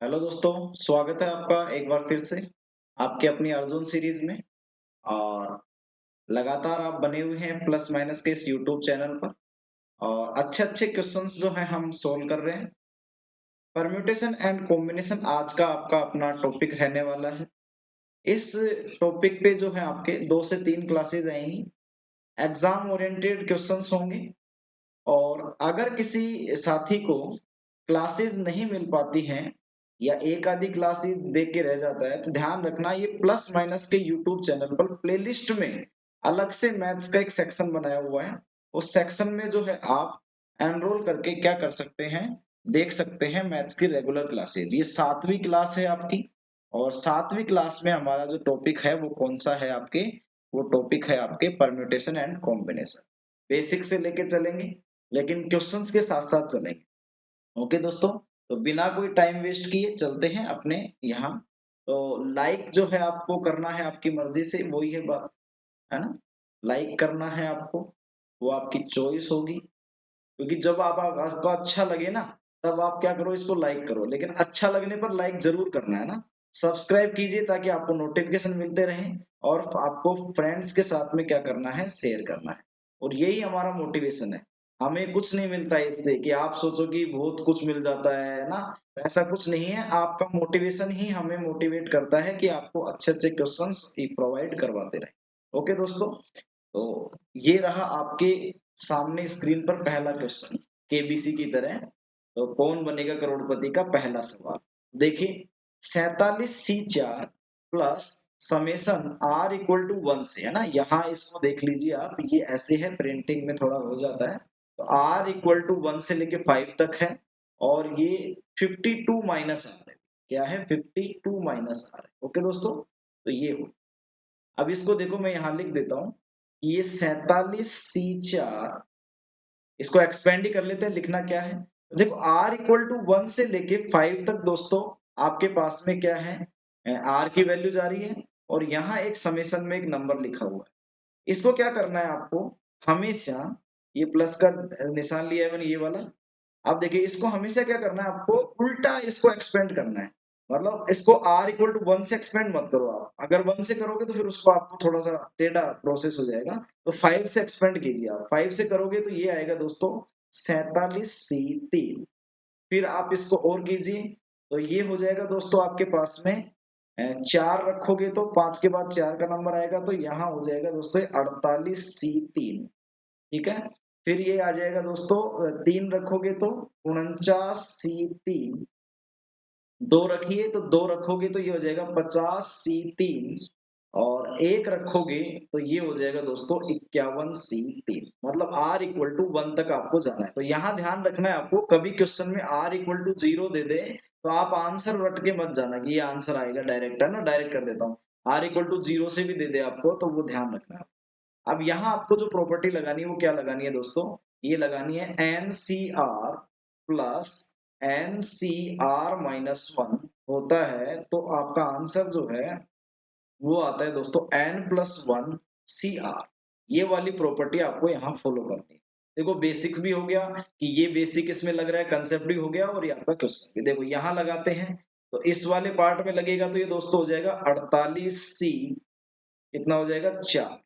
Hello दोस्तों, स्वागत है आपका एक बार फिर से आपके अपनी अर्जुन सीरीज में। और लगातार आप बने हुए हैं प्लस माइनस के इस यूट्यूब चैनल पर और अच्छे-अच्छे क्वेश्चंस जो हैं हम सोल्व कर रहे हैं। परम्यूटेशन एंड कॉम्बिनेशन आज का आपका अपना टॉपिक रहने वाला है। इस टॉपिक पे जो है आपके 2 से 3 क्लासेस आएँगी। एग्ज़ाम ओरिएंटेड क्वेश्चंस होंगे और अगर किसी साथी को क्लासेस नहीं मिल पाती हैं या एक आधी क्लास ही देख के रह जाता है, तो ध्यान रखना ये प्लस माइनस के यूट्यूब चैनल पर प्लेलिस्ट में अलग से मैथ्स का एक सेक्शन बनाया हुआ है। उस सेक्शन में जो है आप एनरोल करके क्या कर सकते हैं, देख सकते हैं मैथ्स की रेगुलर क्लासेस। ये 7वीं क्लास है आपकी और 7वीं क्लास में हमारा जो टॉपिक है वो कौन-सा है आपके, वो टॉपिक है आपके परम्यूटेशन एंड कॉम्बिनेशन। बेसिक से लेके चलेंगे, लेकिन क्वेश्चंस के साथ-साथ चलेंगे। ओके दोस्तों, तो बिना कोई टाइम वेस्ट किए चलते हैं अपने यहाँ। तो लाइक जो है आपको करना है आपकी मर्ज़ी से, वही है बात, है ना? लाइक करना है आपको, वो आपकी चॉइस होगी, क्योंकि जब आप आपको अच्छा लगे ना, तब आप क्या करो इसको लाइक करो, लेकिन अच्छा लगने पर लाइक ज़रूर करना है ना? सब्सक्राइब कीजिए ताकि आपको नोटिफ़िकेशन मिलते रहें और आपको फ्रेंड्स के साथ में क्या करना है, शेयर करना है। और यही हमारा मोटिवेशन है। हमें कुछ नहीं मिलता है इससे कि आप सोचो कि बहुत कुछ मिल जाता है ना? ऐसा कुछ नहीं है, आपका मोटिवेशन ही हमें मोटिवेट करता है कि आपको अच्छे-अच्छे क्वेश्चन्स प्रोवाइड करवाते रहें। ओके दोस्तों? तो ये रहा आपके सामने स्क्रीन पर पहला क्वेश्चन केबीसी की तरह। तो कौन बनेगा करोड़पति का पहला सवाल। देखिए 47C4 plus summation r equal to 1 से, है ना? यहाँ इसको देख लीजिए आप, ये ऐसे है, प्रिंटिंग में थोड़ा हो जाता है। तो r इक्वल टू 1 से लेके 5 तक है और ये 52 माइनस r है। क्या है? 52 माइनस r है। ओके दोस्तों? तो ये हो, अब इसको देखो मैं यहाँ लिख देता हूँ। ये 47C4, इसको एक्सपेंड ही कर लेते हैं, लिखना क्या है? देखो r इक्वल टू 1 से लेके 5 तक दोस्तों आपके पास में क्या है? r की वैल्यू जा रही है और यहाँ एक समेशन में एक नंबर लिखा हुआ है। इसको क्या करना है आपको? हमेशा ये प्लस का निशान लिया है मैंने, ये वाला। अब देखिए इसको हमेशा क्या करना है आपको, उल्टा इसको एक्सपेंड करना है। मतलब इसको r इक्वल टू 1 से एक्सपेंड मत करो आप। अगर 1 से करोगे तो फिर उसको आपको थोड़ा-सा टेढ़ा प्रोसेस हो जाएगा। तो 5 से एक्सपेंड कीजिए आप। 5 से करोगे तो ये आएगा दोस्तों 47C3। फिर आप इसको और कीजिए, तो ये हो जाएगा दोस्तों आपके पास में 4 रखोगे तो 5 के बाद 4 का नंबर आएगा, तो यहाँ हो जाएगा दोस्तों 48C3। ठीक है? फिर ये आ जाएगा दोस्तों 3 रखोगे तो 49C3, 2 रखिए तो 2 रखोगे तो ये हो जाएगा 50C3 और 1 रखोगे तो ये हो जाएगा दोस्तों 51C3। मतलब r इक्वल टू 1 तक आपको जाना है। तो यहाँ ध्यान रखना है आपको, कभी क्वेश्चन में r इक्वल टू 0 दे दे तो आप आंसर रट के मत जाना कि ये आंसर आएगा डायरेक्ट, है ना? डायरेक्ट कर देता हूँ। r इक्वल टू 0 से भी दे दे आपको तो वो ध्यान रखना है। अब यहाँ आपको जो प्रॉपर्टी लगानी है वो क्या लगानी है दोस्तों? ये लगानी है NCR प्लस NCR माइनस 1 होता है, तो आपका आंसर जो है वो आता है दोस्तों N प्लस 1 CR। ये वाली प्रॉपर्टी आपको यहाँ फॉलो करनी है। देखो बेसिक्स भी हो गया कि ये बेसिक इसमें लग रहा है, कंसेप्ट भी हो गया और ये आपका क्वेश्चन भी। देखो यहाँ लगाते हैं तो इस वाले पार्ट में लगेगा तो ये दोस्तों हो जाएगा 48C, कितना हो जाएगा 4।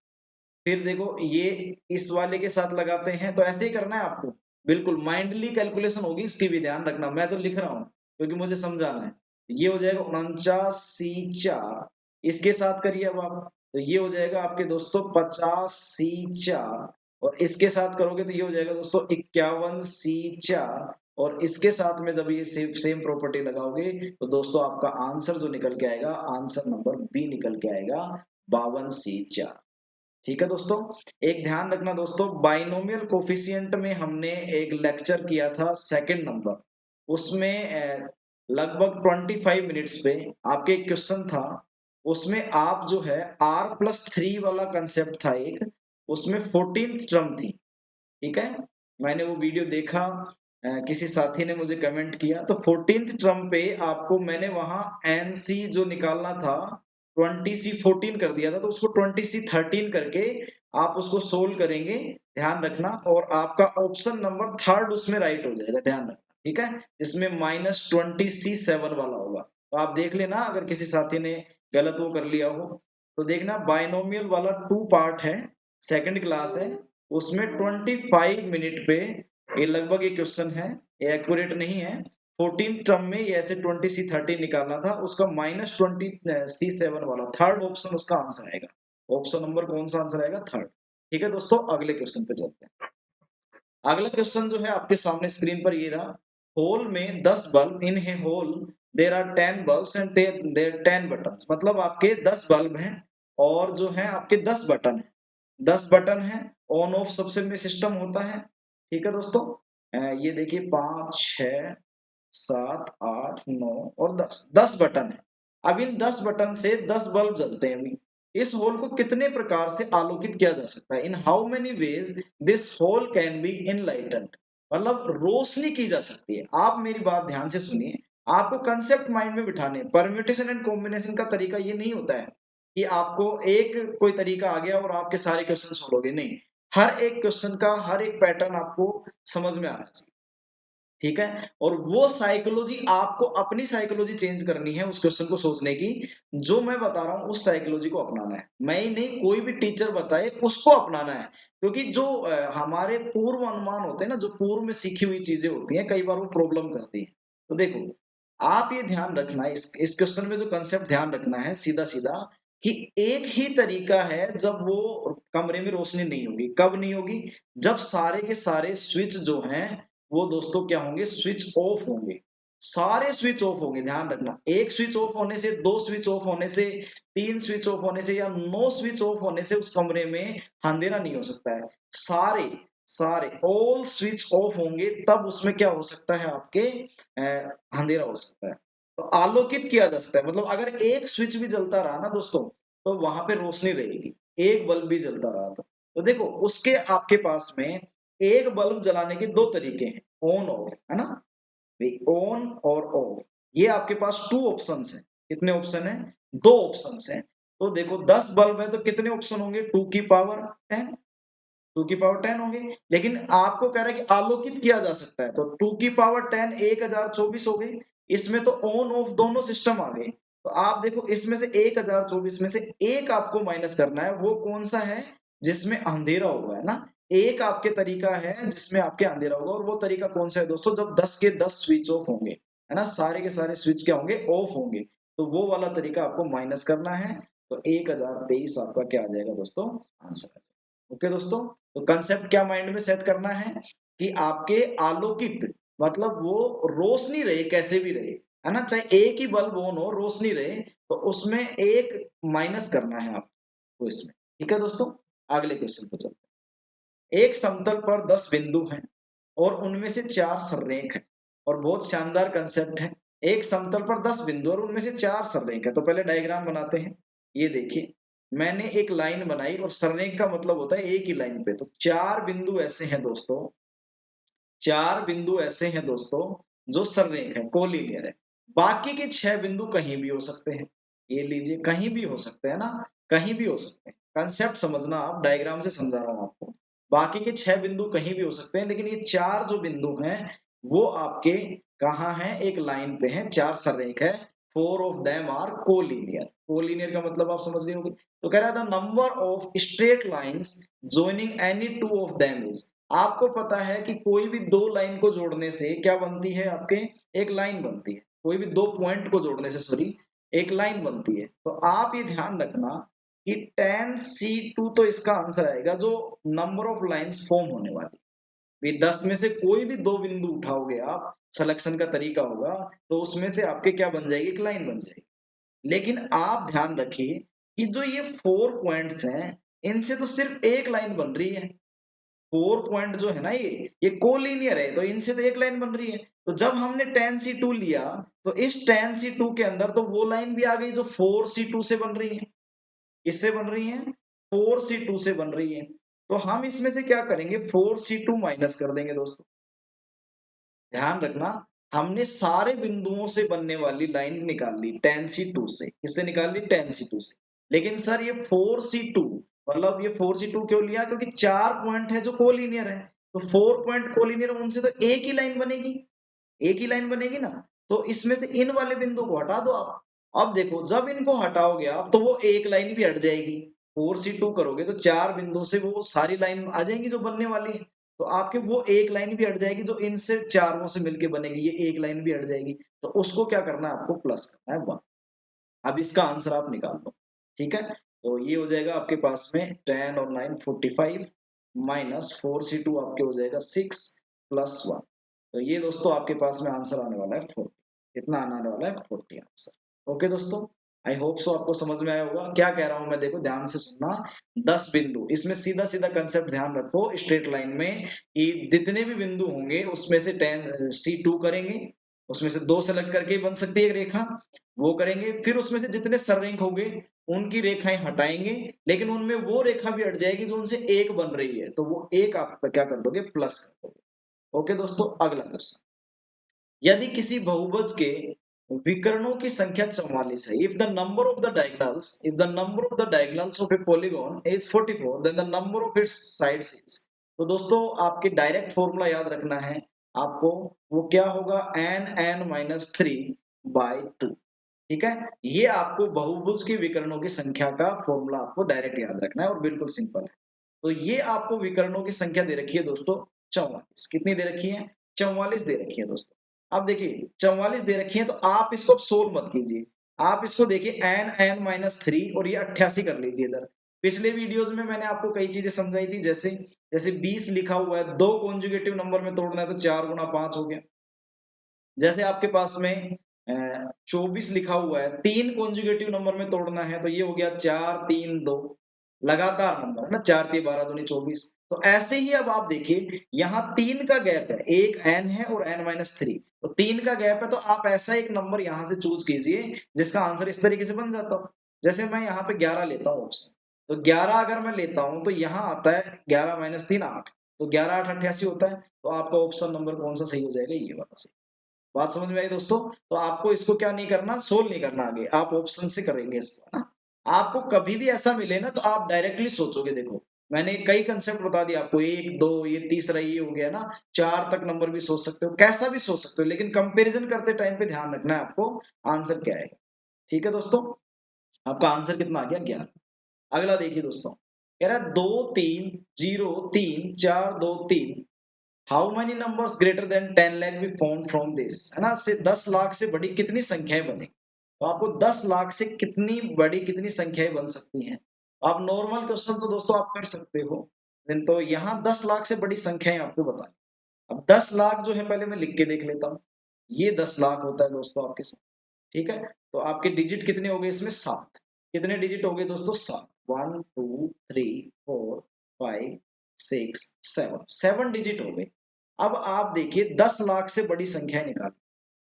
फिर देखो ये इस वाले के साथ लगाते हैं, तो ऐसे ही करना है आपको। बिल्कुल माइंडली कैलकुलेशन होगी, इसकी भी ध्यान रखना। मैं तो लिख रहा हूँ क्योंकि मुझे समझाना है। ये हो जाएगा 49C4, इसके साथ करिए अब आप, तो ये हो जाएगा आपके दोस्तों 50C4 और इसके साथ करोगे तो ये हो जाएगा दोस्तों 51C4 और इसके साथ में जब ये सेम सेम प्रॉपर्टी लगाओगे तो दोस्तों आपका आंसर जो निकल के आएगा, आंसर नंबर बी निकल के आएगा 52C4। ठीक है दोस्तों, एक ध्यान रखना दोस्तों, बाइनोमियल कोफिशिएंट में हमने एक लेक्चर किया था सेकंड नंबर। उसमें लगभग 25 मिनट्स पे आपके एक क्वेश्चन था, उसमें आप जो है r+3 वाला कंसेप्ट था एक, उसमें 14th टर्म थी। ठीक है? मैंने वो वीडियो देखा, किसी साथी ने मुझे कमेंट किया, तो 14th टर्म पे आपको मैंने वहाँ एनसी जो निकालना था 20C14 कर दिया था, तो उसको 20C13 करके आप उसको सोल्व करेंगे, ध्यान रखना, और आपका ऑप्शन नंबर थर्ड उसमें राइट हो जाएगा, ध्यान रखना। ठीक है, जिसमें -20C7 वाला होगा। तो आप देख लेना अगर किसी साथी ने गलत वो कर लिया हो तो देखना बाइनोमियल वाला 2 पार्ट है, सेकंड क्लास है, उसमें 25 मिनट पे ये लगभग ये क्वेश्चन है, ये एक्यूरेट नहीं है। 14th टर्म में ये ऐसे 20C13 निकालना था, उसका -20C7 वाला थर्ड ऑप्शन उसका आंसर आएगा। ऑप्शन नंबर कौन सा आंसर आएगा? थर्ड। ठीक है दोस्तों, अगले क्वेश्चन पे चलते हैं। अगला क्वेश्चन जो है आपके सामने स्क्रीन पर ये रहा, होल में 10 बल्ब, इन है hall there are 10 bulbs and there 10 buttons, मतलब आपके 10 बल्ब हैं और जो है आपके 10 बटन है, 10 बटन है, ऑन ऑफ सबसे में सिस्टम होता है। ठीक है दोस्तों, ये देखिए 5 6 7 8 9 और 10, 10 बटन है। अब इन 10 बटन से 10 बल्ब जलते हैं अभी। इस होल को कितने प्रकार से आलोकित किया जा सकता है? In how many ways this hall can be enlightened, मतलब रोशनी की जा सकती है। आप मेरी बात ध्यान से सुनिए, आपको कंसेप्ट माइंड में बिठाने, परम्यूटेशन एंड कॉम्बिनेशन का तरीका ये नहीं होता है कि आपको एक कोई तरीका आ गया और आपके सारे क्वेश्चन सोल्व, नहीं। हर एक क्वेश्चन का हर एक पैटर्न आपको समझ में आना चाहिए। ठीक है, और वो साइकोलॉजी आपको अपनी साइकोलॉजी चेंज करनी है उस क्वेश्चन को सोचने की। जो मैं बता रहा हूं उस साइकोलॉजी को अपनाना है, मैं ही नहीं, कोई भी टीचर बताए उसको अपनाना है। क्योंकि जो हमारे पूर्व अनुमान होते हैं ना, जो पूर्व में सीखी हुई चीजें होती हैं, कई बार वो प्रॉब्लम करती है। तो देखो, आप ये ध्यान रखना, इस क्वेश्चन में जो कंसेप्ट ध्यान रखना है सीधा सीधा, कि एक ही तरीका है जब वो कमरे में रोशनी नहीं होगी। कब नहीं होगी? जब सारे के सारे स्विच जो हैं वो दोस्तों क्या होंगे? स्विच ऑफ होंगे। सारे स्विच ऑफ होंगे, ध्यान रखना। एक स्विच ऑफ होने से, दो स्विच ऑफ होने से, तीन स्विच ऑफ होने से या नो स्विच ऑफ होने से उस कमरे में अंधेरा नहीं हो सकता है। सारे सारे ऑल स्विच ऑफ होंगे तब उसमें क्या हो सकता है? आपके अंधेरा हो सकता है। तो आलोकित किया जा सकता है, मतलब अगर एक स्विच भी जलता रहा ना दोस्तों, तो वहां पे रोशनी रहेगी। एक बल्ब भी जलता रहा तो देखो, उसके आपके पास में एक बल्ब जलाने के दो तरीके हैं, ऑन ऑफ, है ना भाई? ऑन और ऑफ, ये आपके पास टू ऑप्शंस हैं। कितने ऑप्शन है? दो ऑप्शंस हैं। तो देखो 10 बल्ब है तो कितने ऑप्शन होंगे? 2 की पावर 10, 2 की पावर 10 होंगे। लेकिन आपको कह रहा है कि आलोकित किया जा सकता है, तो 2 की पावर 10 1024 हो गई। इसमें तो ऑन ऑफ दोनों सिस्टम आ गए। तो आप देखो, इसमें से 1024 में से एक आपको माइनस करना है, वो कौन सा है? जिसमें अंधेरा होगा, है ना? एक आपके तरीका है जिसमें आपके अंधेरा होगा, और वो तरीका कौन सा है दोस्तों? जब 10 के 10 स्विच ऑफ होंगे, है ना, सारे के सारे स्विच क्या होंगे? ऑफ होंगे। तो वो वाला तरीका आपको माइनस करना है। तो 1023 आपका क्या आ जाएगा दोस्तों? आंसर। ओके दोस्तों, तो कंसेप्ट क्या माइंड में सेट करना है कि आपके आलोकित, मतलब वो रोशनी रहे, कैसे भी रहे, है ना, चाहे एक ही बल्ब ऑन हो, रोशनी रहे, तो उसमें एक माइनस करना है आपको इसमें। ठीक है दोस्तों, अगले क्वेश्चन पे चलते हैं। एक समतल पर 10 बिंदु हैं और उनमें से 4 सररेख हैं, और बहुत शानदार कंसेप्ट है। एक समतल पर 10 बिंदु और उनमें से 4 सररेख है। तो पहले डायग्राम बनाते हैं। ये देखिए, मैंने एक लाइन बनाई, और सररेख का मतलब होता है एक ही लाइन पे। तो 4 बिंदु ऐसे हैं दोस्तों, 4 बिंदु ऐसे हैं दोस्तों जो सररेख है, कोलिनियर है। बाकी के 6 बिंदु कहीं भी हो सकते हैं। ये लीजिए, कहीं भी हो सकते हैं ना, कहीं भी हो सकते हैं। कंसेप्ट समझना, आप डायग्राम से समझा रहा हूं आपको। बाकी के 6 बिंदु कहीं भी हो सकते हैं, लेकिन ये 4 जो बिंदु हैं वो आपके कहाँ हैं? एक लाइन पे हैं, 4 सररेख है। 4 of them are collinear. Collinear का मतलब आप समझ गए होंगे। तो कह रहा है the number of straight lines joining any two of them is, आपको पता है कि कोई भी दो लाइन को जोड़ने से क्या बनती है? आपके एक लाइन बनती है। कोई भी दो पॉइंट को जोड़ने से, सॉरी, एक लाइन बनती है। तो आप ये ध्यान रखना कि tan C2 तो इसका आंसर आएगा, जो नंबर ऑफ लाइंस फॉर्म होने वाली। भी 10 में से कोई भी दो बिंदु उठाओगे आप, सिलेक्शन का तरीका होगा, तो उसमें से आपके क्या बन जाएगी? एक लाइन बन जाएगी। लेकिन आप ध्यान रखिए कि जो ये 4 पॉइंट्स हैं, इनसे तो सिर्फ एक लाइन बन रही है। 4 पॉइंट जो है ना, ये कोलिनियर है, तो इनसे तो एक लाइन बन रही है। तो जब हमने tan C2 लिया, तो इस tan C2 के अंदर तो वो लाइन भी आ गई जो 4C2 से बन रही है। किससे बन रही है? 4C2 से बन रही है। तो हम इसमें से क्या करेंगे? 4C2 माइनस कर देंगे दोस्तों। ध्यान रखना, हमने सारे बिंदुओं से बनने वाली लाइन निकाल ली tan C2 से। किससे निकाल ली? tan C2 से। लेकिन सर ये 4C2, मतलब ये 4C2 क्यों लिया? क्योंकि 4 पॉइंट है जो कोलिनियर है। तो 4 पॉइंट कोलिनियर, उनसे तो एक ही लाइन बनेगी। एक ही लाइन बनेगी ना, तो इसमें से इन वाले बिंदु को हटा दो आप। अब देखो जब इनको हटाओगे आप तो वो एक लाइन भी हट जाएगी। 4C2 करोगे तो 4 बिंदु से वो सारी लाइन आ जाएंगी जो बनने वाली है। तो आपके वो एक लाइन भी हट जाएगी जो इनसे चारों से मिलके बनेगी, ये एक लाइन भी हट जाएगी। तो उसको क्या करना है आपको, प्लस करना है 1। अब इसका आंसर आप निकाल लो, ठीक है। तो ये हो जाएगा आपके पास में 10 और 9 45 माइनस 4C2 आपके हो जाएगा 6 प्लस 1। तो ये दोस्तों आपके पास में आंसर आने वाला है 40। कितना आने वाला है 40 आंसर। ओके दोस्तों, आई होप सो आपको समझ में आया होगा क्या कह रहा हूं मैं। देखो ध्यान से सुनना, 10 बिंदु, इसमें सीधा सीधा कंसेप्ट ध्यान रखो स्ट्रेट लाइन में कि जितने भी बिंदु होंगे उसमें से 10C2 करेंगे, उसमें से 2 सेलेक्ट करके ही बन सकती है एक रेखा, वो करेंगे। फिर उसमें से जितने सररेंक होंगे उनकी रेखाएं हटाएंगे, लेकिन उनमें वो रेखा भी हट जाएगी जो उनसे एक बन रही है, तो वो एक आप क्या कर दोगे, प्लस कर दोगे। ओके दोस्तों, अगला क्वेश्चन, यदि किसी बहुभुज के विकर्णों की संख्या 44 है, if the number of the diagonals of a polygon is 44 then the number of its sides is. तो दोस्तों आपके डायरेक्ट फॉर्मूला याद रखना है आपको, वो क्या होगा, n माइनस 3/2। ठीक है, ये आपको बहुभुज के विकर्णों की संख्या का फॉर्मूला आपको डायरेक्ट याद रखना है और बिल्कुल सिंपल है। तो ये आपको विकर्णों की संख्या दे रखी है दोस्तों 44। कितनी दे रखी है, 44 दे रखी है दोस्तों। अब देखिए 44 दे रखी है तो आप इसको सोल्व मत कीजिए, आप इसको देखिए n माइनस 3 और ये 88 कर लीजिए इधर। पिछले वीडियोस में मैंने आपको कई चीजें समझाई थी, जैसे जैसे 20 लिखा हुआ है, 2 कॉन्जुगेटिव नंबर में तोड़ना है तो 4 गुना 5 हो गया। जैसे आपके पास में 24 लिखा हुआ है, 3 कॉन्जुगेटिव नंबर में तोड़ना है तो ये हो गया 4 3 2, लगातार नंबर है ना, 4 3 12 दूनी 24। तो ऐसे ही अब आप देखिए यहाँ 3 का गैप है, एक n है और n माइनस 3, तो 3 का गैप है, तो आप ऐसा एक नंबर यहाँ से चूज कीजिए जिसका आंसर इस तरीके से बन जाता हो। जैसे मैं यहाँ पे 11 लेता हूँ ऑप्शन, तो 11 अगर मैं लेता हूँ तो यहाँ आता है 11 माइनस 3 8, तो 11 8 88 होता है। तो आपका ऑप्शन नंबर कौन सा सही हो जाएगा, ये वाला सही। बात समझ में आई दोस्तों। तो आपको इसको क्या नहीं करना, सोल्व नहीं करना, आगे आप ऑप्शन से करेंगे इसको, है ना। आपको कभी भी ऐसा मिले ना तो आप डायरेक्टली सोचोगे, देखो मैंने कई कंसेप्ट बता दिया आपको, एक दो ये तीसरा ये हो गया ना, 4 तक नंबर भी सोच सकते हो, कैसा भी सोच सकते हो, लेकिन कंपैरिजन करते टाइम पे ध्यान रखना है आपको आंसर क्या आएगा। ठीक है दोस्तों, आपका आंसर कितना आ गया, 11। अगला देखिए दोस्तों, कह रहा है 2 3 0 3 4 2 3, how many numbers greater than 10 lakh be found from this, है ना, से 10 लाख से बड़ी कितनी संख्याएं बने। तो आपको 10 लाख से कितनी बड़ी कितनी संख्याएं बन सकती हैं। आप नॉर्मल क्वेश्चन तो दोस्तों आप कर सकते हो, लेकिन तो यहाँ 10 लाख से बड़ी संख्याएं आपको बतानी। अब 10 लाख जो है पहले मैं लिख के देख लेता हूँ, ये 10 लाख होता है दोस्तों आपके साथ। ठीक है, तो आपके डिजिट कितने हो गए इसमें, 7। कितने डिजिट हो गए दोस्तों, 7, 1 2 3 4 5 6 7, 7 डिजिट हो गए। अब आप देखिए 10 लाख से बड़ी संख्या निकाली,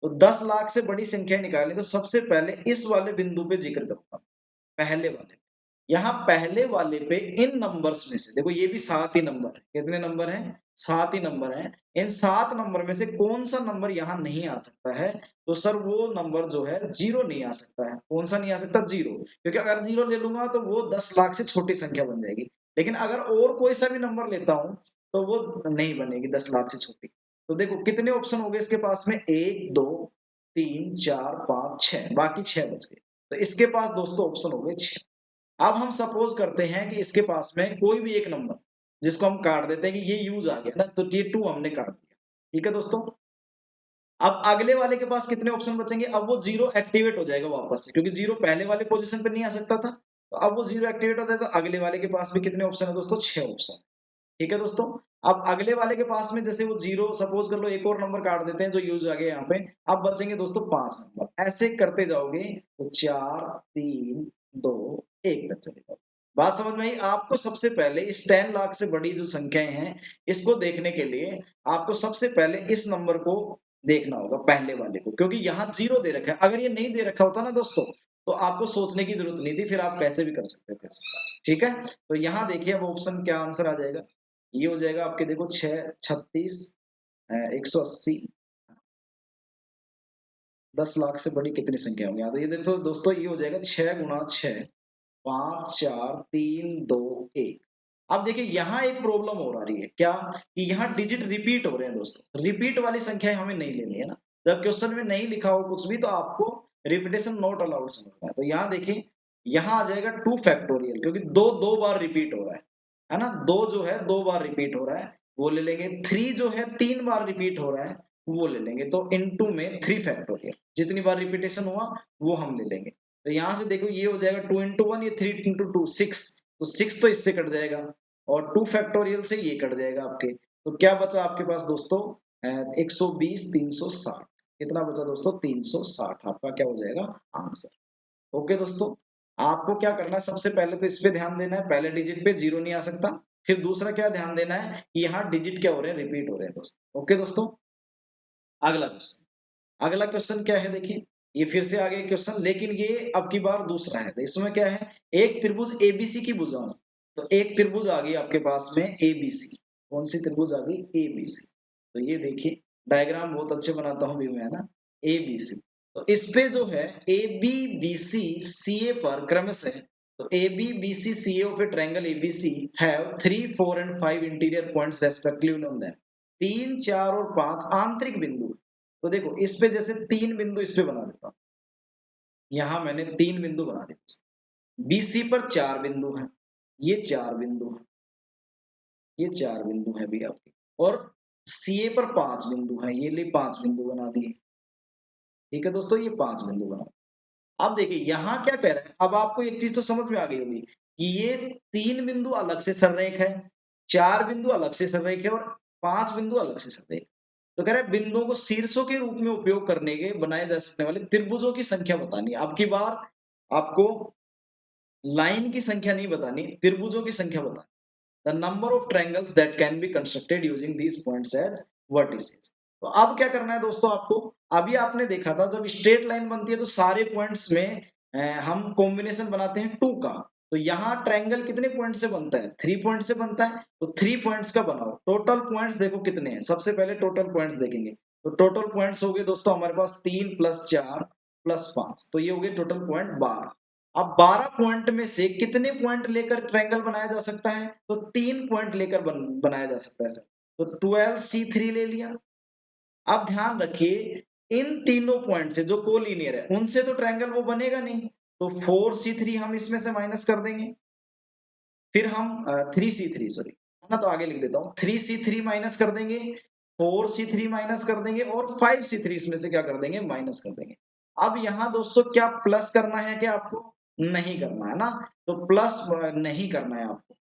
तो 10 लाख से बड़ी संख्या निकाली तो सबसे पहले इस वाले बिंदु पे जिक्र करूंगा, पहले वाले। यहाँ पहले वाले पे इन नंबर्स में से देखो, ये भी 7 ही नंबर है, कितने नंबर हैं, 7 ही नंबर हैं। इन 7 नंबर में से कौन सा नंबर यहाँ नहीं आ सकता है, तो सर वो नंबर जो है 0 नहीं आ सकता है। कौन सा नहीं आ सकता, 0, क्योंकि अगर 0 ले लूंगा तो वो 10 लाख से छोटी संख्या बन जाएगी। लेकिन अगर और कोई सा भी नंबर लेता हूं तो वो नहीं बनेगी 10 लाख से छोटी। तो देखो कितने ऑप्शन हो गए इसके पास में, 1 2 3 4 5 6, बाकी 6 बच गए। तो इसके पास दोस्तों ऑप्शन हो गए 6। अब हम सपोज करते हैं कि इसके पास में कोई भी एक नंबर जिसको हम काट देते हैं कि ये यूज आ गया ना, तो ये 2 हमने काट दिया। ठीक है दोस्तों, अब अगले वाले के पास कितने ऑप्शन बचेंगे, अब वो 0 एक्टिवेट हो जाएगा वापस से, क्योंकि 0 पहले वाले पोजीशन पे नहीं आ सकता था। तो अब वो 0 एक्टिवेट हो जाएगा, तो अगले वाले के पास भी कितने ऑप्शन है दोस्तों, 6 ऑप्शन। ठीक है दोस्तों, अब अगले वाले के पास में जैसे वो 0 सपोज कर लो, एक और नंबर काट देते हैं जो यूज आ गया यहाँ पे। अब बचेंगे दोस्तों 5 नंबर, ऐसे करते जाओगे तो 4 3 2 1 तक चले जाओ। बात समझ में आई आपको। सबसे पहले इस 10 लाख से बड़ी जो संख्याएं हैं इसको देखने के लिए आपको सबसे पहले इस नंबर को देखना होगा, पहले वाले को, क्योंकि यहाँ 0 दे रखा है। अगर ये नहीं दे रखा होता ना दोस्तों तो आपको सोचने की जरूरत नहीं थी, फिर आप कैसे भी कर सकते थे इसको। ठीक है, तो यहाँ देखिए अब ऑप्शन क्या आंसर आ जाएगा, ये हो जाएगा आपके, देखो 6 36 180, 10 लाख से बड़ी कितनी संख्या होगी। तो ये देखो दोस्तों, ये हो जाएगा 6 गुना 6 5 4 3 2 1। अब देखिए यहाँ एक प्रॉब्लम हो रही है क्या, कि यहाँ डिजिट रिपीट हो रहे हैं दोस्तों, रिपीट वाली संख्या हमें नहीं लेनी है ना, जब क्वेश्चन में नहीं लिखा हो कुछ भी तो आपको रिपीटेशन नॉट अलाउड समझना है। तो यहाँ देखिए, यहाँ आ जाएगा 2 फैक्टोरियल, क्योंकि दो दो बार रिपीट हो रहा है ना, दो जो है 2 बार रिपीट हो रहा है वो ले लेंगे, 3 जो है 3 बार रिपीट हो रहा है वो ले लेंगे, तो इनटू में 3 फैक्टोरियल, जितनी बार रिपीटेशन हुआ वो हम ले लेंगे। तो यहाँ से देखो ये हो जाएगा 2 into 1, ये 3 into 2 6, तो 6 तो इससे कट जाएगा और 2 फैक्टोरियल से ये कट जाएगा आपके। तो क्या बचा आपके पास दोस्तों, 120 360, कितना बचा दोस्तों 360, आपका क्या हो जाएगा आंसर। ओके दोस्तों, आपको क्या करना है, सबसे पहले तो इस पे ध्यान देना है, पहले डिजिट पे जीरो नहीं आ सकता। फिर दूसरा क्या ध्यान देना है कि यहाँ डिजिट क्या हो रहे हैं, रिपीट हो रहे हैं दोस्तों। ओके दोस्तों, अगला क्वेश्चन, अगला क्वेश्चन क्या है देखिए, ये फिर से आ गया क्वेश्चन, लेकिन ये अब की बार दूसरा है। तो इसमें क्या है, एक त्रिभुज एबीसी की भुजाओं, तो एक त्रिभुज आ गई आपके पास में एबीसी, कौन सी त्रिभुज आ गई, एबीसी। तो ये देखिए डायग्राम बहुत अच्छे बनाता हूँ भी मैं, है ना, एबीसी। तो इस पे जो है ए बी बी सी सी ए पर क्रमशः, तो A B B C C A of a triangle ABC have 3 4 and 5 interior points respectively on them, 3 4 और 5 आंतरिक बिंदु। तो देखो इस पे जैसे 3 बिंदु इस पे बना देता हूं, यहां मैंने 3 बिंदु बना दिए, बीसी पर 4 बिंदु हैं, ये 4 बिंदु हैं, ये 4 बिंदु हैं भी आपके, और सीए पर 5 बिंदु हैं, ये लिए 5 बिंदु बना दिए। ठीक है दोस्तों, ये 5 बिंदु बना। अब देखिए यहाँ क्या कह रहा है, अब आपको एक चीज तो समझ में आ गई होगी कि ये 3 बिंदु अलग से सररेख है, 4 बिंदु अलग से सररेख है और 5 बिंदु अलग से सररेख। तो कह रहा है बिंदुओं को शीर्षों के रूप में उपयोग करने के बनाए जा सकने वाले त्रिभुजों की संख्या बतानी है। अब की बार आपको लाइन की संख्या नहीं बतानी, त्रिभुजों की संख्या बतानी। The number of triangles that can be constructed using these points as vertices. तो अब क्या करना है दोस्तों आपको, अभी आपने देखा था जब स्ट्रेट लाइन बनती है तो सारे पॉइंट्स में हम कॉम्बिनेशन बनाते हैं 2 का। तो यहाँ ट्रायंगल कितने पॉइंट से बनता है, 3 पॉइंट से बनता है, तो 3 पॉइंट्स का बनाओ। टोटल पॉइंट्स देखो कितने हैं, सबसे पहले टोटल पॉइंट्स देखेंगे। तो टोटल पॉइंट्स हो गए दोस्तों हमारे पास 3 + 4 + 5, तो ये हो गए टोटल पॉइंट 12। अब 12 पॉइंट में से कितने पॉइंट लेकर ट्रायंगल बनाया जा सकता है, तो 3 पॉइंट लेकर बनाया जा सकता है सर। तो 12C3 ले लिया। अब ध्यान रखिए इन तीनों पॉइंट से जो कोलिनियर है उनसे तो ट्रायंगल वो बनेगा नहीं, तो 4C3 हम इसमें से माइनस कर देंगे। फिर हम 3C3 सॉरी, है ना, तो आगे लिख देता हूँ, 3C3 माइनस कर देंगे, 4C3 माइनस कर देंगे और 5C3 इसमें से क्या कर देंगे, माइनस कर देंगे। अब यहाँ दोस्तों क्या प्लस करना है, क्या आपको नहीं करना है ना, तो प्लस नहीं करना है आपको,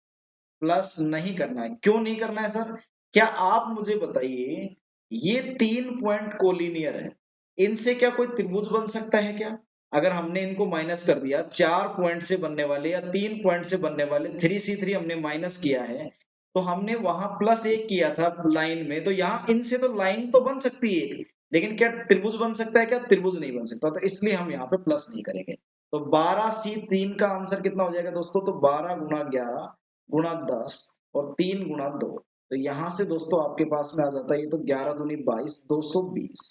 प्लस नहीं करना है। क्यों नहीं करना है सर, क्या आप मुझे बताइए, ये 3 पॉइंट कोलिनियर है, इनसे क्या कोई त्रिभुज बन सकता है क्या? अगर हमने इनको माइनस कर दिया, 4 पॉइंट से बनने वाले या 3 पॉइंट से बनने वाले 3C3 हमने माइनस किया है, तो हमने वहां +1 किया था लाइन में, तो यहाँ इनसे तो लाइन तो बन सकती है एक, लेकिन क्या त्रिभुज बन सकता है क्या, त्रिभुज नहीं बन सकता, तो इसलिए हम यहाँ पे प्लस नहीं करेंगे। तो 12C3 का आंसर कितना हो जाएगा दोस्तों, तो 12 × 11 × 10 और 3 × 2, तो यहाँ से दोस्तों आपके पास में आ जाता है, ये तो 11 दूनी 22, 220,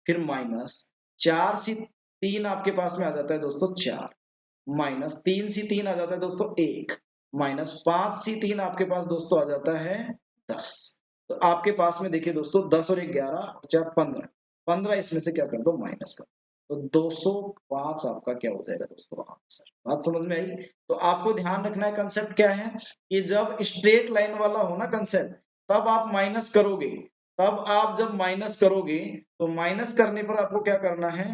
फिर माइनस 4C3 आपके पास में आ जाता है दोस्तों 4, माइनस 3C3 आ जाता है दोस्तों 1, माइनस 5C3 आपके पास दोस्तों आ जाता है 10। तो आपके पास में देखिए दोस्तों 10 और 1 11 और 4 15, 15 इसमें से क्या कर दो, माइनस कर, तो 205 आपका क्या हो जाएगा दोस्तों आंसर। बात समझ में आई? तो आपको ध्यान रखना है कंसेप्ट क्या है, कि जब स्ट्रेट लाइन वाला हो ना कंसेप्ट, तब आप माइनस करोगे, तब आप जब माइनस करोगे तो माइनस करने पर आपको क्या करना है,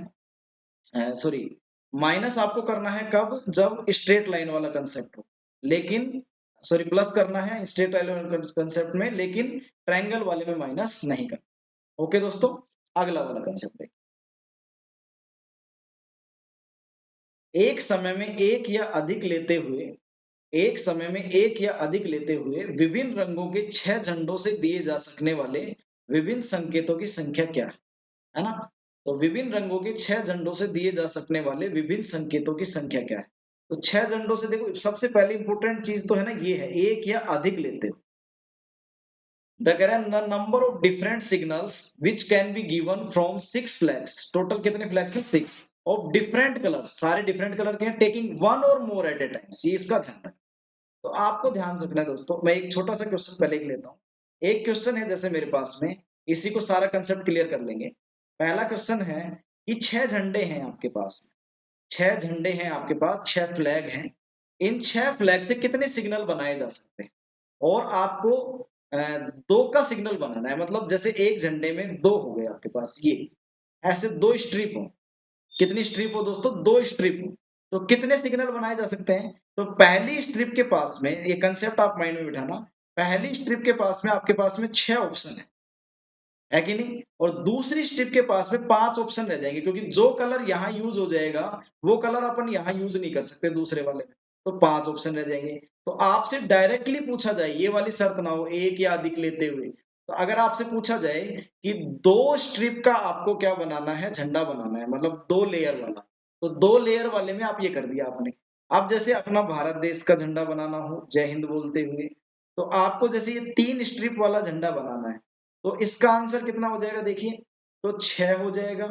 सॉरी, माइनस आपको करना है कब, जब स्ट्रेट लाइन वाला कंसेप्ट हो, लेकिन सॉरी प्लस करना है स्ट्रेट लाइन कंसेप्ट में, लेकिन ट्रायंगल वाले में माइनस नहीं करना। ओके दोस्तों, अगला वाला कंसेप्ट देखिए, एक समय में एक या अधिक लेते हुए, एक समय में एक या अधिक लेते हुए विभिन्न रंगों के 6 झंडों से दिए जा सकने वाले विभिन्न संकेतों की संख्या क्या है ना? तो विभिन्न रंगों के 6 झंडों से दिए जा सकने वाले विभिन्न संकेतों की संख्या क्या है? तो 6 झंडों से देखो सबसे पहली इंपॉर्टेंट चीज तो है ना, ये है एक या अधिक लेते हो। The number of different signals which can be given from 6 flags, total कितने फ्लैग्स हैं, 6, ऑफ डिफरेंट कलर्स, सारे डिफरेंट कलर के हैं, टेकिंग वन और मोर एट ए टाइम, ये इसका ध्यान रखना। तो आपको ध्यान रखना है दोस्तों, मैं एक छोटा सा क्वेश्चन पहले ही लेता हूँ। एक क्वेश्चन है जैसे मेरे पास में, इसी को सारा कंसेप्ट क्लियर कर लेंगे। पहला क्वेश्चन है कि 6 झंडे हैं आपके पास, 6 झंडे हैं आपके पास, 6 फ्लैग हैं। इन 6 फ्लैग से कितने सिग्नल बनाए जा सकते हैं? और आपको 2 का सिग्नल बनाना है, मतलब जैसे एक झंडे में 2 हो गए आपके पास ये, ऐसे 2 स्ट्रिप हो। कितनी स्ट्रिप हो दोस्तों? 2 स्ट्रिप हो। तो कितने सिग्नल बनाए जा सकते हैं? तो पहली स्ट्रिप के पास में, ये कंसेप्ट आप माइंड में बिठाना, पहली स्ट्रिप के पास में आपके पास में 6 ऑप्शन है कि नहीं? और दूसरी स्ट्रिप के पास में 5 ऑप्शन रह जाएंगे, क्योंकि जो कलर यहाँ यूज हो जाएगा वो कलर अपन यहाँ यूज नहीं कर सकते दूसरे वाले में, तो 5 ऑप्शन रह जाएंगे। तो आपसे डायरेक्टली पूछा जाए, ये वाली शर्त ना हो एक या अधिक लेते हुए, तो अगर आपसे पूछा जाए कि 2 स्ट्रिप का आपको क्या बनाना है, झंडा बनाना है, मतलब 2 लेयर वाला, तो 2 लेयर वाले में आप ये कर दिया आपने। अब जैसे अपना भारत देश का झंडा बनाना हो जय हिंद बोलते हुए, तो आपको जैसे ये 3 स्ट्रिप वाला झंडा बनाना है, तो इसका आंसर कितना हो जाएगा देखिए, तो 6 हो जाएगा,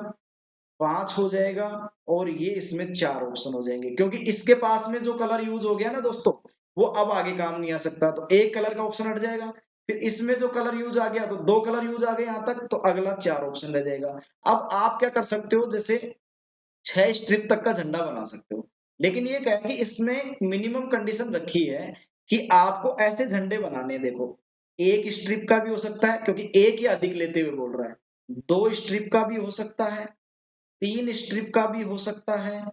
5 हो जाएगा, और ये इसमें 4 ऑप्शन हो जाएंगे, क्योंकि इसके पास में जो कलर यूज हो गया ना दोस्तों, वो अब आगे काम नहीं आ सकता, तो एक कलर का ऑप्शन हट जाएगा। फिर इसमें जो कलर यूज आ गया, तो 2 कलर यूज आ गए यहाँ तक, तो अगला 4 ऑप्शन रह जाएगा। अब आप क्या कर सकते हो, जैसे 6 स्ट्रिप तक का झंडा बना सकते हो, लेकिन ये क्या है कि इसमें मिनिमम कंडीशन रखी है कि आपको ऐसे झंडे बनाने हैं, देखो, एक स्ट्रिप का भी हो सकता है, क्योंकि एक या अधिक लेते हुए बोल रहा है, 2 स्ट्रिप का भी हो सकता है, 3 स्ट्रिप का भी हो सकता है,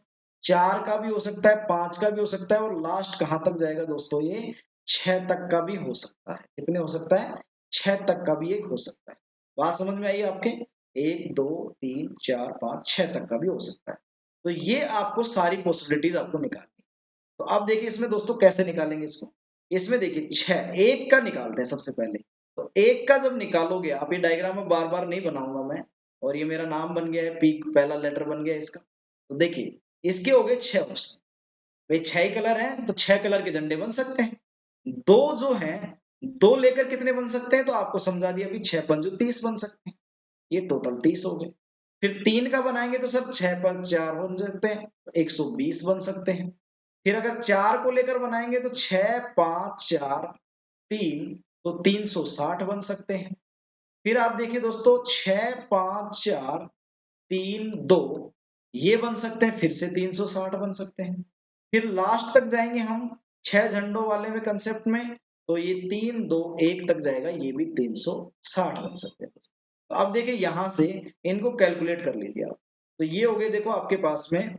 4 का भी हो सकता है, 5 का भी हो सकता है, और लास्ट कहाँ तक जाएगा दोस्तों, ये 6 तक का भी हो सकता है। कितने हो सकता है? 6 तक का भी एक हो सकता है। बात समझ में आई आपके? 1 2 3 4 5 6 तक का भी हो सकता है। तो ये आपको सारी पॉसिबिलिटीज आपको निकालनी है। तो अब देखिए इसमें दोस्तों कैसे निकालेंगे इसको। इसमें देखिए 6, 1 का निकालते हैं सबसे पहले। तो 1 का जब निकालोगे आप, ये डायग्राम में बार-बार नहीं बनाऊंगा मैं, और ये मेरा नाम बन गया है, पीक पहला लेटर बन गया इसका। तो देखिए इसके हो गए 6 ऑप्शन। भाई 6 ही कलर हैं तो 6 कलर के झंडे बन सकते हैं। 2 जो हैं, 2 लेकर कितने बन सकते हैं, तो आपको समझा दिया अभी, 6 पंजे 30 बन सकते हैं। ये टोटल 30 हो गए। फिर 3 का बनाएंगे तो सर 6 पंच 4 बन सकते हैं, तो 120 बन सकते हैं। फिर अगर 4 को लेकर बनाएंगे तो 6 5 4 3, तो 360 बन सकते हैं। फिर आप देखिए दोस्तों 6 5 4 3 2, ये बन सकते हैं, फिर से 360 बन सकते हैं। फिर लास्ट तक जाएंगे हम 6 झंडों वाले में कंसेप्ट में, तो ये 3 2 1 तक जाएगा, ये भी 360 बन सकते हैं। तो अब देखिए यहां से इनको कैलकुलेट कर लीजिए आप। तो ये हो गए देखो आपके पास में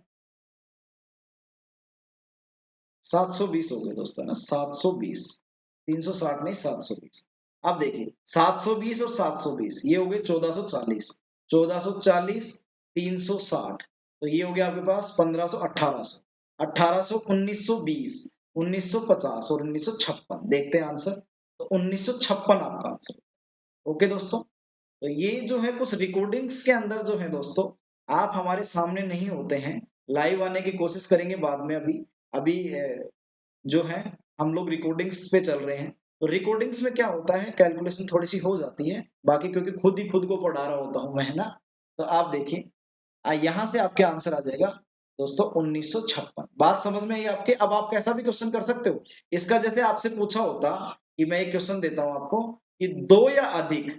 720 हो गए दोस्तों, ना 720, 360 नहीं 720। अब देखिए 720 और 720 ये हो गए 1440, 1440 360, तो ये हो गया आपके पास 1500, 1800, 1800, 1920, 1950 और 1956। देखते हैं आंसर, तो 1956 आपका आंसर। ओके दोस्तों, तो ये जो है कुछ रिकॉर्डिंग्स के अंदर जो है दोस्तों, आप हमारे सामने नहीं होते हैं, लाइव आने की कोशिश करेंगे बाद में। अभी अभी जो है हम लोग रिकॉर्डिंग्स पे चल रहे हैं, तो रिकॉर्डिंग्स में क्या होता है, कैलकुलेशन थोड़ी सी हो जाती है, बाकी क्योंकि खुद ही खुद को पढ़ा रहा होता हूँ मैं, है ना। तो आप देखिए यहाँ से आपके आंसर आ जाएगा दोस्तों 1956। बात समझ में आई आपके? अब आप कैसा भी क्वेश्चन कर सकते हो इसका, जैसे आपसे पूछा होता कि मैं एक क्वेश्चन देता हूँ आपको कि 2 या अधिक,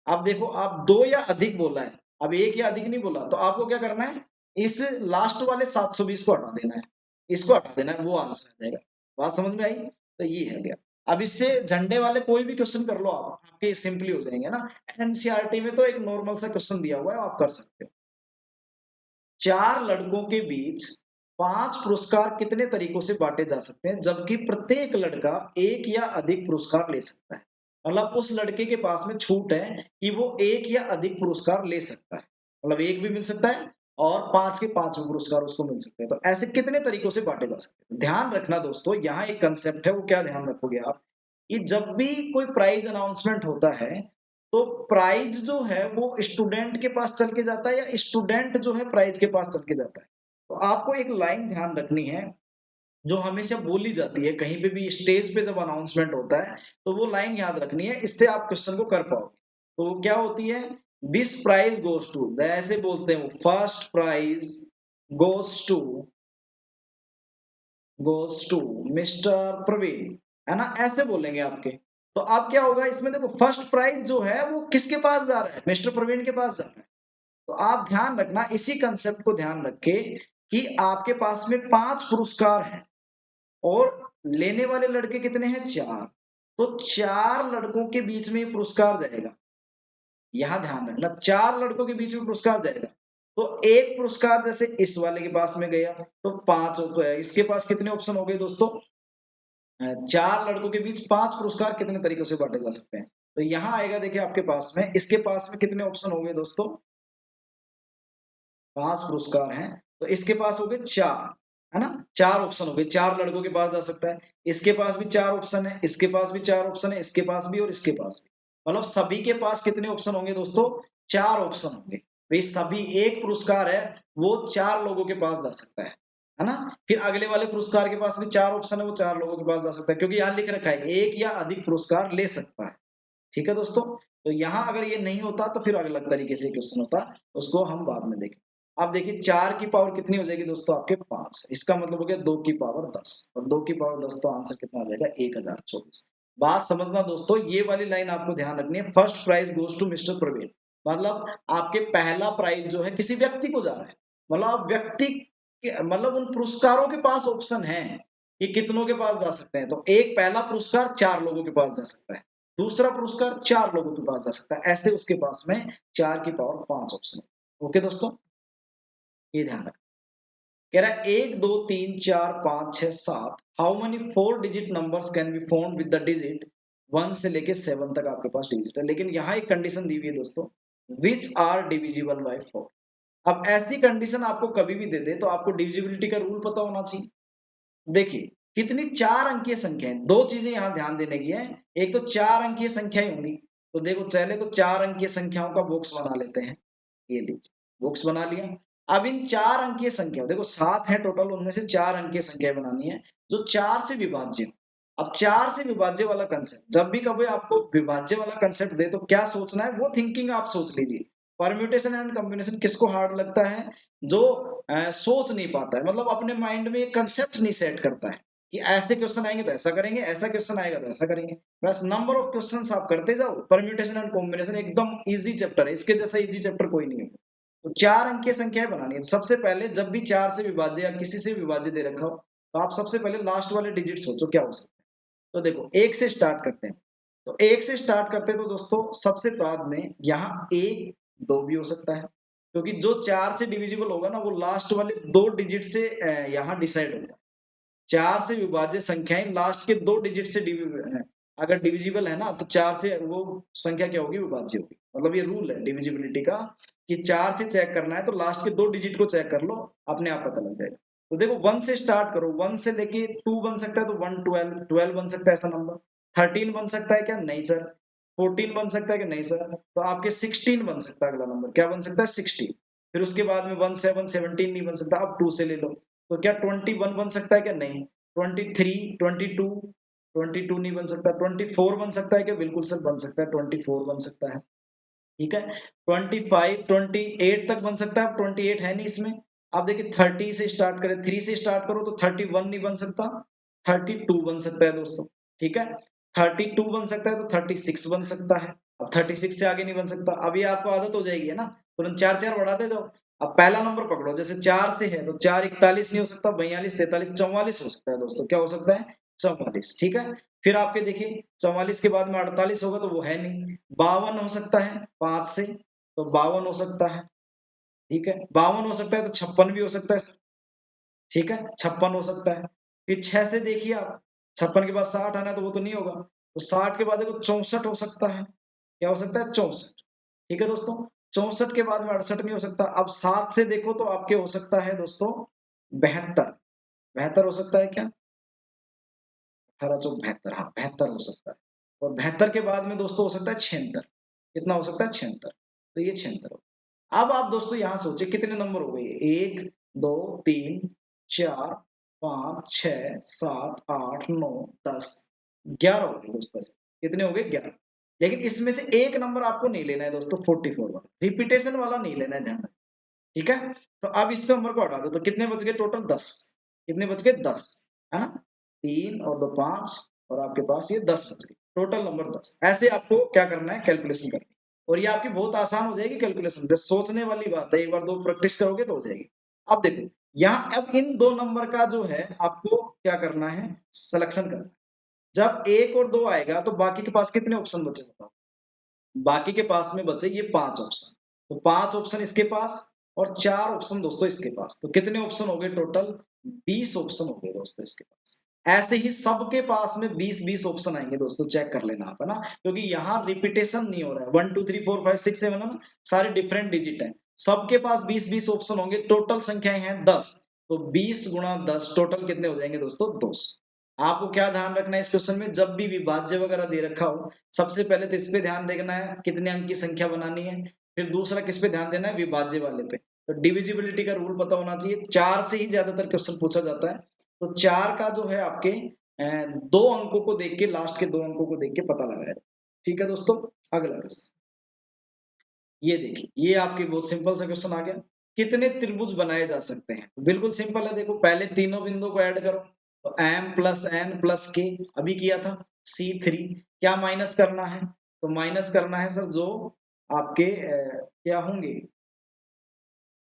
अब देखो आप 2 या अधिक बोला है, अब 1 या अधिक नहीं बोला, तो आपको क्या करना है, इस लास्ट वाले 720 को हटा देना है, इसको हटा देना है, वो आंसर आ जाएगा। बात समझ में आई? तो ये है गया। अब इससे झंडे वाले कोई भी क्वेश्चन कर लो आप, आपके सिंपली हो जाएंगे ना। एनसीईआरटी में तो एक नॉर्मल सा क्वेश्चन दिया हुआ है, आप कर सकते हो। 4 लड़कों के बीच 5 पुरस्कार कितने तरीकों से बांटे जा सकते हैं, जबकि प्रत्येक लड़का 1 या अधिक पुरस्कार ले सकता है? मतलब उस लड़के के पास में छूट है कि वो 1 या अधिक पुरस्कार ले सकता है। मतलब 1 भी मिल सकता है और 5 के 5 भी पुरस्कार उसको मिल सकते हैं। तो ऐसे कितने तरीकों से बांटे जा सकते हैं? ध्यान रखना दोस्तों, यहाँ एक कंसेप्ट है, वो क्या ध्यान रखोगे आप, कि जब भी कोई प्राइज अनाउंसमेंट होता है, तो प्राइज जो है वो स्टूडेंट के पास चल के जाता है, या स्टूडेंट जो है प्राइज के पास चल के जाता है? तो आपको एक लाइन ध्यान रखनी है, जो हमेशा बोली जाती है कहीं पे भी, स्टेज पे जब अनाउंसमेंट होता है, तो वो लाइन याद रखनी है, इससे आप क्वेश्चन को कर पाओगे। तो वो क्या होती है, दिस प्राइज गोज टू, ऐसे बोलते हैं वो, first prize goes to goes to mister Praveen, है ना, ऐसे बोलेंगे आपके। तो अब क्या होगा इसमें, देखो फर्स्ट प्राइज जो है वो किसके पास जा रहा है, मिस्टर प्रवीण के पास जा रहा है। तो आप ध्यान रखना, इसी कंसेप्ट को ध्यान रख के कि आपके पास में 5 पुरस्कार हैं और लेने वाले लड़के कितने हैं, 4। तो 4 लड़कों के बीच में ये पुरस्कार जाएगा। यहां ध्यान रखना, 4 लड़कों के बीच में पुरस्कार जाएगा। तो एक पुरस्कार जैसे इस वाले के पास में गया तो 5, इसके पास कितने ऑप्शन हो गए दोस्तों, 4 लड़कों के बीच 5 पुरस्कार कितने तरीकों से बांटे जा सकते हैं। तो यहाँ आएगा, देखिए आपके पास में, इसके पास में कितने ऑप्शन हो गए दोस्तों, 5 पुरस्कार हैं, तो इसके पास हो गए 4, है ना, 4 ऑप्शन हो गए, 4 लड़कों के पास जा सकता है। इसके पास भी 4 ऑप्शन है, इसके पास भी 4 ऑप्शन है, इसके पास भी और इसके पास भी। मतलब सभी के पास कितने ऑप्शन होंगे दोस्तों, 4 ऑप्शन होंगे। तो ये सभी, एक पुरस्कार है वो 4 लोगों के पास जा सकता है ना। फिर अगले वाले पुरस्कार के पास भी 4 ऑप्शन है, वो 4 लोगों के पास जा सकता है, क्योंकि यहाँ लिख रखा है 1 या अधिक पुरस्कार ले सकता है। ठीक है दोस्तों, तो यहाँ अगर ये नहीं होता तो फिर अलग तरीके से क्वेश्चन होता, उसको हम बाद में देखें। अब देखिए 4 की पावर कितनी हो जाएगी दोस्तों, आपके 5, इसका मतलब हो गया 2 की पावर 10, और 2 की पावर 10 तो आंसर कितना आ जाएगा, 1024। बात समझना दोस्तों, ये वाली लाइन आपको ध्यान रखनी है, first prize goes to mister Praveen, मतलब आपके पहला प्राइज जो है किसी व्यक्ति को जा रहा है। मतलब व्यक्ति मतलब उन पुरस्कारों के पास ऑप्शन है कि कितनों के पास जा सकते हैं। तो एक पहला पुरस्कार 4 लोगों के पास जा सकता है, दूसरा पुरस्कार 4 लोगों के पास जा सकता है, ऐसे उसके पास में 4 की पावर 5 ऑप्शन है। ओके दोस्तों, ये ध्यान रखना। कह रहा है 1 2 3 4 5 6 7, how many 4 digit numbers can be found with the digit 1 से लेके 7 तक आपके पास डिजिट है, लेकिन यहाँ एक कंडीशन दी हुई है दोस्तों, विच आर डिविजिबल बाय 4। अब ऐसी कंडीशन आपको कभी भी दे दे तो आपको डिविजिबिलिटी का रूल पता होना चाहिए। देखिए कितनी 4 अंकीय संख्याएं, 2 चीजें यहाँ ध्यान देने की है। एक तो 4 अंकीय संख्याएं होंगी, तो देखो पहले तो 4 अंकीय संख्याओं का बॉक्स बना लेते हैं। ये लीजिए बॉक्स बना लिया। अब इन 4 अंकीय संख्या, देखो 7 है टोटल, उनमें से 4 अंकीय संख्याएं बनानी है जो 4 से विभाज्य हो। अब 4 से विभाज्य वाला कंसेप्ट, जब भी कभी आपको विभाज्य वाला कंसेप्ट दे तो क्या सोचना है, वो थिंकिंग आप सोच लीजिए। परम्यूटेशन एंड कॉम्बिनेशन किसको हार्ड लगता है, जो सोच नहीं पाता है, मतलब अपने माइंड में एक कंसेप्ट नहीं सेट करता है कि ऐसे क्वेश्चन आएंगे तो ऐसा करेंगे, ऐसा क्वेश्चन आएगा तो ऐसा करेंगे। बस नंबर ऑफ क्वेश्चंस आप करते जाओ, परम्यूटेशन एंड कॉम्बिनेशन एकदम इजी चैप्टर है, इसके जैसा इजी चैप्टर कोई नहीं है। तो 4 अंकीय संख्याएं बनानी है। सबसे पहले जब भी 4 से विभाज्य या किसी से विभाज्य दे रखा हो, तो आप सबसे पहले लास्ट वाले डिजिट सोचो क्या हो सकता है। तो देखो 1 से स्टार्ट करते हैं, तो 1 से स्टार्ट करते हैं तो दोस्तों सबसे बाद में यहाँ 1 2 भी हो सकता है, क्योंकि जो 4 से डिविजिबल होगा ना वो लास्ट वाले 2 डिजिट से यहाँ डिसाइड होता है। 4 से विभाज्य संख्याएं लास्ट के 2 डिजिट से अगर डिविजिबल है ना तो 4 से वो संख्या क्या होगी, विभाज्य होगी। मतलब ये रूल है डिविजिबिलिटी का कि 4 से चेक करना है तो लास्ट के 2 डिजिट को चेक कर लो, अपने आप पता लग जाएगा। तो देखो 1 से स्टार्ट करो, 1 से लेके 2 बन सकता है तो 1 12, 12 बन सकता है ऐसा नंबर। 13 बन सकता है क्या, नहीं सर। 14 बन सकता है कि नहीं सर। तो आपके 16 बन सकता है अगला नंबर, क्या बन सकता है, 16। फिर उसके बाद में 1 7 17 नहीं बन सकता, अब 2 से ले लो। तो क्या 21 बन सकता है क्या, नहीं। 23 22 22 नहीं बन सकता। 24 बन सकता है क्या, बिल्कुल सर बन सकता है, 24 बन सकता है। ठीक है, 25 28 तक बन सकता है, अब 28 है नहीं इसमें। अब देखिए 30 से स्टार्ट करें, 3 से स्टार्ट करो तो 31 नहीं बन सकता, 32 बन सकता है दोस्तों। ठीक है, 32 बन सकता है तो 36 बन सकता है। अब 36 से आगे नहीं बन सकता। अभी आपको आदत हो जाएगी है ना, तुरंत 4 4 बढ़ाते जाओ। अब पहला नंबर पकड़ो, जैसे 4 से है तो 4 41 नहीं हो सकता, 42 43 44 हो सकता है दोस्तों। क्या हो सकता है, 44। ठीक है, फिर आपके देखिए 44 के बाद में 48 होगा तो वो है नहीं। 52 हो सकता है 5 से, तो 52 हो सकता है। ठीक है, 52 हो सकता है तो 56 भी हो सकता है। ठीक है, 56 हो सकता है। फिर 6 से देखिए आप, 56 के बाद 60 आना है तो वो तो नहीं होगा। तो 60 के बाद देखो 64 हो सकता है। क्या हो सकता है, 64। ठीक है दोस्तों, 64 के बाद में 68 नहीं हो सकता। अब 7 से देखो तो आपके हो सकता है दोस्तों 72। 72 हो सकता है क्या, 18 चौक 72, हाँ 72 हो सकता है। और 72 के बाद में दोस्तों हो सकता है 76। कितना हो सकता है, 76। तो ये 76 हो। अब आप दोस्तों यहाँ सोचे कितने नंबर हो गए, 1 2 3 4 5 6 7 8 9 10 11 हो गए दोस्तों। कितने हो गए, 11। लेकिन इसमें से एक नंबर आपको नहीं लेना है दोस्तों, 44 वाला, रिपीटेशन वाला नहीं लेना है, ध्यान रखना। ठीक है, तो अब इस नंबर को हटा दो तो कितने बच गए टोटल, 10। कितने बच गए, 10। है ना, 3 और 2 5 और आपके पास ये 10 बच गए, टोटल नंबर 10। ऐसे आपको क्या करना है, कैलकुलेशन करनी है और ये आपकी बहुत आसान हो जाएगी कैलकुलेशन, बस सोचने वाली बात है, एक बार 2 प्रैक्टिस करोगे तो हो जाएगी। अब देखो यहाँ अब इन 2 नंबर का जो है आपको क्या करना है, सिलेक्शन करना है। जब 1 और 2 आएगा तो बाकी के पास कितने ऑप्शन बचे बताओ? बाकी के पास में बचे ये 5 ऑप्शन, तो 5 ऑप्शन इसके पास और 4 ऑप्शन दोस्तों इसके पास, तो कितने ऑप्शन हो गए टोटल? 20 ऑप्शन हो गए दोस्तों इसके पास। ऐसे ही सबके पास में 20-20 ऑप्शन आएंगे दोस्तों, चेक कर लेना आप, है ना, क्योंकि यहाँ रिपीटेशन नहीं हो रहा है, 1 2 3 4 5 6 7 है ना, सारे डिफरेंट डिजिट हैं, सबके पास 20-20 ऑप्शन होंगे, टोटल संख्याएं हैं 10, तो 20 गुणा 10 टोटल कितने हो जाएंगे दोस्तों? 200। आपको क्या ध्यान रखना है इस क्वेश्चन में, जब भी विभाज्य वगैरह दे रखा हो, सबसे पहले तो इस पे ध्यान देखना है कितने अंक की संख्या बनानी है, फिर दूसरा किस पे ध्यान देना है, विभाज्य वाले पे। तो डिविजिबिलिटी का रूल पता होना चाहिए, 4 से ही ज्यादातर क्वेश्चन पूछा जाता है, तो 4 का जो है आपके 2 अंकों को देख के, लास्ट के 2 अंकों को देख के पता लगाया। ठीक है दोस्तों, अगला क्वेश्चन ये देखिए, ये आपके बहुत सिंपल सा क्वेश्चन आ गया, कितने त्रिभुज बनाए जा सकते हैं? बिल्कुल सिंपल है, देखो पहले तीनों बिंदुओं को ऐड करो, तो m plus n plus k अभी किया था, C3 क्या माइनस करना है? तो माइनस करना है सर जो आपके क्या होंगे,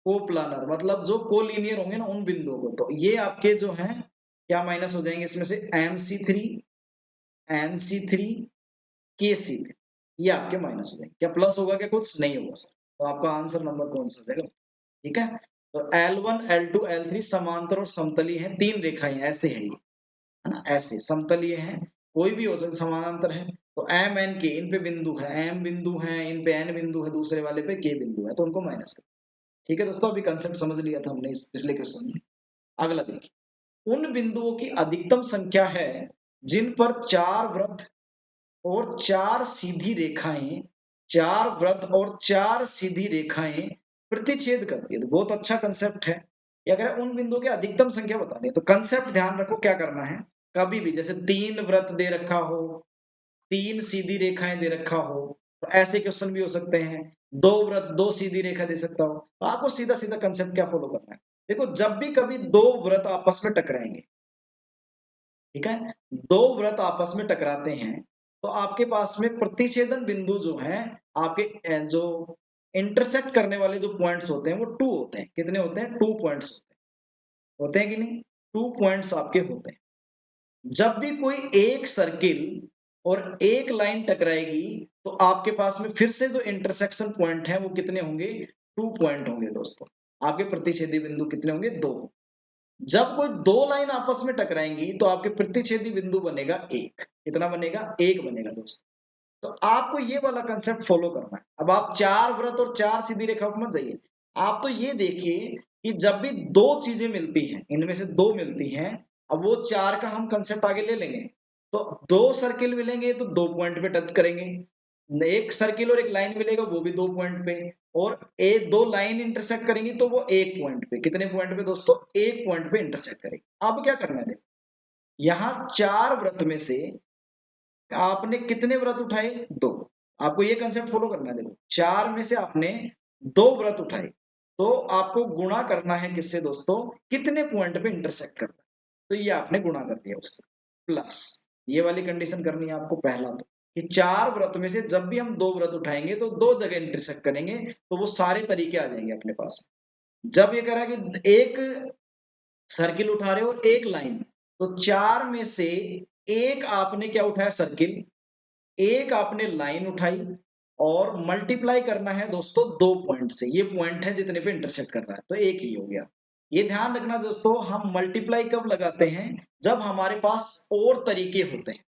कोप्लानर, मतलब जो कोलिनियर होंगे ना उन बिंदुओं को, तो ये आपके जो हैं क्या माइनस हो जाएंगे इसमें से, MC3 NC3 KC3, ये आपके माइनस हो जाएंगे। क्या प्लस होगा, क्या कुछ नहीं होगा सर, तो आपका आंसर नंबर कौन सा हो जाएगा? ठीक है, तो L1 L2 L3 समांतर और समतलीय हैं, 3 रेखाएं ऐसे है ये, है ना, ऐसे समतलीय हैं, कोई भी हो सकता, समानांतर है, तो M N K इन पे बिंदु है, M बिंदु है, इन पे N बिंदु है, दूसरे वाले पे K बिंदु है, तो उनको माइनस कर। ठीक है दोस्तों, अभी कंसेप्ट समझ लिया था हमने इस पिछले क्वेश्चन में। अगला देखिए, उन बिंदुओं की अधिकतम संख्या है जिन पर 4 वृत्त और 4 सीधी रेखाएं, 4 वृत्त और 4 सीधी रेखाएं प्रतिच्छेद करती है, तो बहुत अच्छा कंसेप्ट है। ये अगर उन बिंदुओं की अधिकतम संख्या बतानी है तो कंसेप्ट ध्यान रखो, क्या करना है, कभी भी जैसे 3 वृत्त दे रखा हो, 3 सीधी रेखाएं दे रखा हो, तो ऐसे क्वेश्चन भी हो सकते हैं, 2 वृत्त 2 सीधी रेखा दे सकता हो, तो आपको सीधा सीधा कंसेप्ट क्या फॉलो करना है, देखो जब भी कभी 2 वृत्त आपस में टकराएंगे, ठीक है, 2 वृत्त आपस में टकराते हैं, तो आपके पास में प्रतिच्छेदन बिंदु जो है आपके जो इंटरसेक्ट करने वाले जो पॉइंट्स होते हैं वो 2 होते हैं, कितने होते हैं? 2 पॉइंट्स होते हैं कि नहीं? 2 पॉइंट्स आपके होते हैं। जब भी कोई एक सर्किल और एक लाइन टकराएगी तो आपके पास में फिर से जो इंटरसेक्शन पॉइंट है वो कितने होंगे? 2 पॉइंट होंगे दोस्तों। आपके प्रतिच्छेदी बिंदु कितने होंगे? 2। जब कोई 2 लाइन आपस में टकराएंगी तो आपके प्रतिच्छेदी बिंदु बनेगा 1। कितना बनेगा? 1 बनेगा दोस्तों। तो आपको ये वाला कंसेप्ट फॉलो करना है। अब आप 4 वृत्त और 4 सीधी रेखा पर मत जाइए। आप तो ये देखिए कि जब भी 2 चीजें मिलती हैं, इनमें से 2 मिलती हैं, अब वो 4 का हम कंसेप्ट आगे ले लेंगे। तो 2 सर्किल मिलेंगे तो 2 पॉइंट पे टच करेंगे। एक सर्किल और एक लाइन मिलेगा वो भी 2 पॉइंट पे, और एक 2 लाइन इंटरसेक्ट करेंगी तो वो 1 पॉइंट पे। कितने पॉइंट पे दोस्तों? 1 पॉइंट पे इंटरसेक्ट करेंगे। अब क्या करना है, देखो यहाँ 4 वृत्त में से आपने कितने व्रत उठाए? 2। आपको ये कंसेप्ट फॉलो करना है, देखो 4 में से आपने 2 व्रत उठाए, तो आपको गुणा करना है किससे दोस्तों? कितने पॉइंट पे इंटरसेक्ट करना है, तो ये आपने गुणा कर दिया उससे, प्लस ये वाली कंडीशन करनी है आपको पहला, तो कि 4 व्रत में से जब भी हम 2 व्रत उठाएंगे तो 2 जगह इंटरसेक्ट करेंगे, तो वो सारे तरीके आ जाएंगे अपने पास। जब ये करा कि एक सर्किल उठा रहे हो और एक लाइन, तो 4 में से एक आपने क्या उठाया? सर्किल, एक आपने लाइन उठाई, और मल्टीप्लाई करना है दोस्तों 2 पॉइंट से। ये पॉइंट है जितने पे इंटरसेक्ट कर रहा है, तो एक ही हो गया। ये ध्यान रखना दोस्तों, हम मल्टीप्लाई कब लगाते हैं? जब हमारे पास और तरीके होते हैं,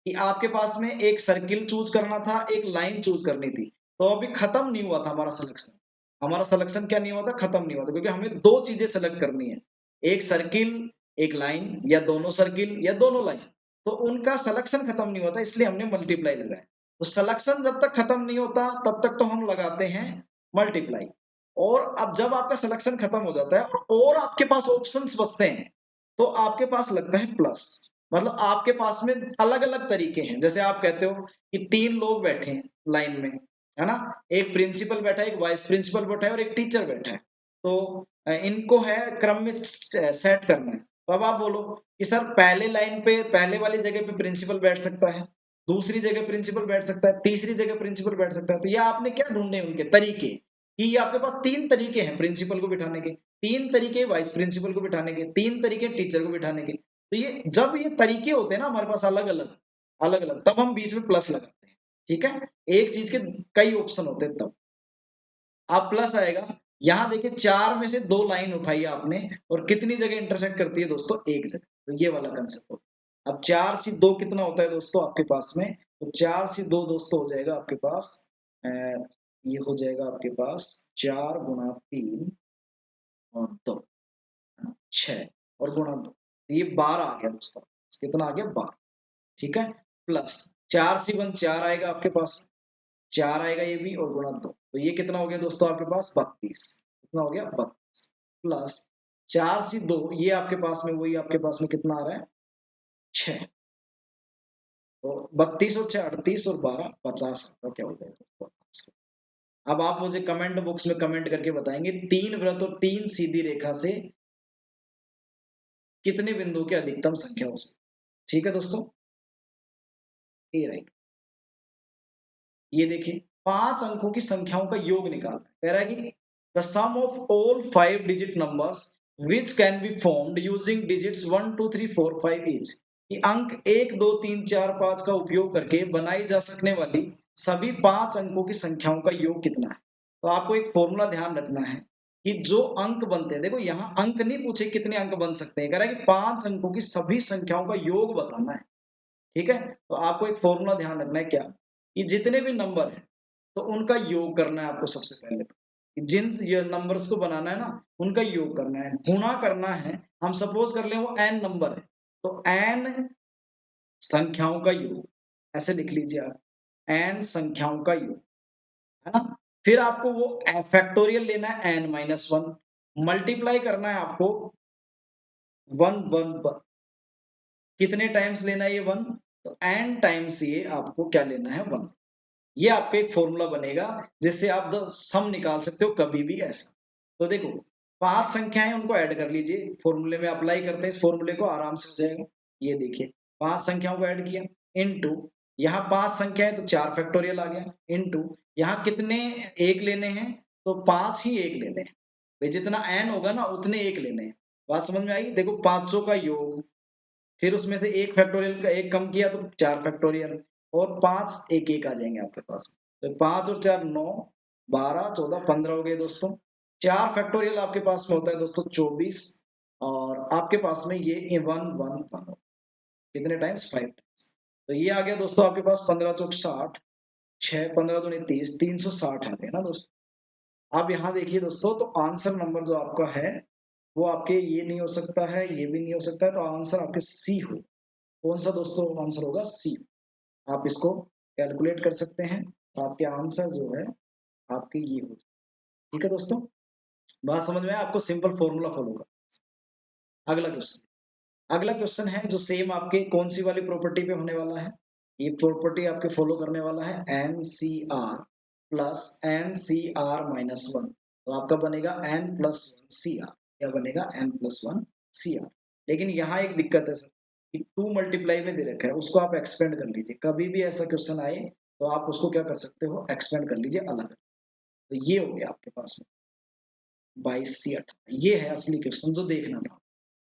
कि आपके पास में एक सर्किल चूज करना था, एक लाइन चूज करनी थी, तो अभी खत्म नहीं हुआ था हमारा सिलेक्शन। हमारा सिलेक्शन क्या नहीं हुआ था? खत्म नहीं हुआ था, क्योंकि हमें 2 चीजें सेलेक्ट करनी है, एक सर्किल, एक लाइन, या दोनों सर्किल या दोनों लाइन, तो उनका सिलेक्शन खत्म नहीं हुआ था, इसलिए हमने मल्टीप्लाई लगाया। तो सिलेक्शन जब तक खत्म नहीं होता तब तक तो हम लगाते हैं मल्टीप्लाई, और अब जब आपका सिलेक्शन खत्म हो जाता है और आपके पास ऑप्शंस बचते हैं, तो आपके पास लगता है प्लस। मतलब आपके पास में अलग अलग तरीके हैं, जैसे आप कहते हो कि 3 लोग बैठे हैं लाइन में, है ना, एक प्रिंसिपल बैठा है, एक वाइस प्रिंसिपल बैठा है और एक टीचर बैठा है, तो इनको है क्रम में सेट करना है। तो अब आप बोलो कि सर पहले लाइन पे पहले वाली जगह पे प्रिंसिपल बैठ सकता है, दूसरी जगह प्रिंसिपल बैठ सकता है, तीसरी जगह प्रिंसिपल बैठ सकता है। तो ये आपने क्या ढूंढने उनके तरीके कि ये आपके पास 3 तरीके हैं प्रिंसिपल को बिठाने के, 3 तरीके वाइस प्रिंसिपल को बिठाने के, 3 तरीके टीचर को बिठाने के। तो ये जब ये तरीके होते हैं ना हमारे पास अलग-अलग तब हम बीच में प्लस लगाते हैं। ठीक है? एक चीज के कई ऑप्शन होते हैं तब। अब प्लस आएगा, यहाँ देखिए 4 में से 2 लाइन उठाई आपने और कितनी जगह इंटरसेक्ट करती है दोस्तों? एक जगह। तो ये वाला कंसेप्ट होता है। अब 4 से 2 कितना होता है दोस्तों आपके पास में? तो 4 से 2 दोस्तों हो जाएगा आपके पास ये हो जाएगा आपके पास 4 गुणा 3 और 2 है ना? 6 और गुणा 2 ये 12 आ गया दोस्तों। कितना आ गया? 12। ठीक है? प्लस 4 से 1 4 आएगा आपके पास। 4 आएगा ये भी और गुणा 2 तो ये कितना हो गया दोस्तों आपके पास 32 कितना हो गया 32 प्लस 4 से 2 ये आपके पास में वही आपके पास में कितना आ रहा है 6 तो 32 और 6 38 और 12 50 का क्या हो जाएगा 50। अब आप मुझे कमेंट बॉक्स में कमेंट करके बताएंगे 3 वृत्त और 3 सीधी रेखा से कितने बिंदुओं की अधिकतम संख्या हो सकती। ठीक है दोस्तों ये राइट। ये देखिए 5 अंकों की संख्याओं का योग निकालना है। कह रहा है कि the sum of all 5 digit numbers which can be formed using digits 1 2 3 4 5 each. कि अंक 1 2 3 4 5 का उपयोग करके बनाई जा सकने वाली सभी 5 अंकों की संख्याओं का योग कितना है। तो आपको एक फॉर्मूला ध्यान रखना है कि जो अंक बनते हैं देखो यहाँ अंक नहीं पूछे कितने अंक बन सकते हैं कह रहा है कि 5 अंकों की सभी संख्याओं का योग बताना है। ठीक है तो आपको एक फॉर्मूला ध्यान रखना है क्या कि जितने भी नंबर है तो उनका योग करना है आपको सबसे पहले तो जिन ये नंबर्स को बनाना है ना उनका योग करना है गुणा करना है। हम सपोज कर ले वो n नंबर है तो n संख्याओं का योग ऐसे लिख लीजिए आप n संख्याओं का योग है ना। फिर आपको वो फैक्टोरियल लेना है n-1 मल्टीप्लाई करना है आपको 1 कितने टाइम्स लेना है ये 1 तो n टाइम्स ये आपको क्या लेना है 1। ये आपका एक फॉर्मूला बनेगा जिससे आप द सम निकाल सकते हो कभी भी ऐसा। तो देखो 5 संख्याएं उनको ऐड कर लीजिए फॉर्मूले में अप्लाई करते हैं इस फॉर्मूले को आराम से हो जाएगा। ये देखिए 5 संख्याओं को ऐड किया इनटू यहाँ 5 संख्याएं तो 4 फैक्टोरियल आ गया इनटू यहाँ कितने एक लेने हैं तो 5 ही एक लेने हैं। भाई जितना n होगा ना उतने एक लेने हैं। बात समझ में आई देखो पांचों का योग फिर उसमें से एक फैक्टोरियल का एक कम किया तो 4 फैक्टोरियल और 5 एक एक आ जाएंगे आपके पास। तो 5 और 4 9 12 14 15 हो गए दोस्तों। 4 फैक्टोरियल आपके पास में होता है दोस्तों 24 और आपके पास में ये 1 कितने टाइम्स 5 टाइम्स। तो ये आ गया दोस्तों आपके पास 15 चौक 60 6 15 दूनी 30 360 आ गए ना दोस्तों। अब यहाँ देखिए दोस्तों तो आंसर नंबर जो आपका है वो आपके ये नहीं हो सकता है ये भी नहीं हो सकता है तो आंसर आपके सी हो। कौन सा दोस्तों आंसर होगा सी। आप इसको कैलकुलेट कर सकते हैं तो आपके आंसर जो है आपके ये हो। ठीक है दोस्तों बात समझ में आया आपको सिंपल फॉर्मूला फॉलो कर। अगला क्वेश्चन है जो सेम आपके कौन सी वाली प्रॉपर्टी पे होने वाला है। ये प्रॉपर्टी आपके फॉलो करने वाला है NCR प्लस NCR-1 तो आपका बनेगा N+1CR क्या बनेगा N+1CR। लेकिन यहाँ एक दिक्कत है सर कि 2 मल्टीप्लाई में दे रखा है उसको आप एक्सपेंड कर लीजिए कभी भी ऐसा क्वेश्चन आए तो आप उसको क्या कर सकते हो एक्सपेंड कर लीजिए अलग। तो ये हो गया आपके पास में 22 से 18 ये है असली क्वेश्चन जो देखना था।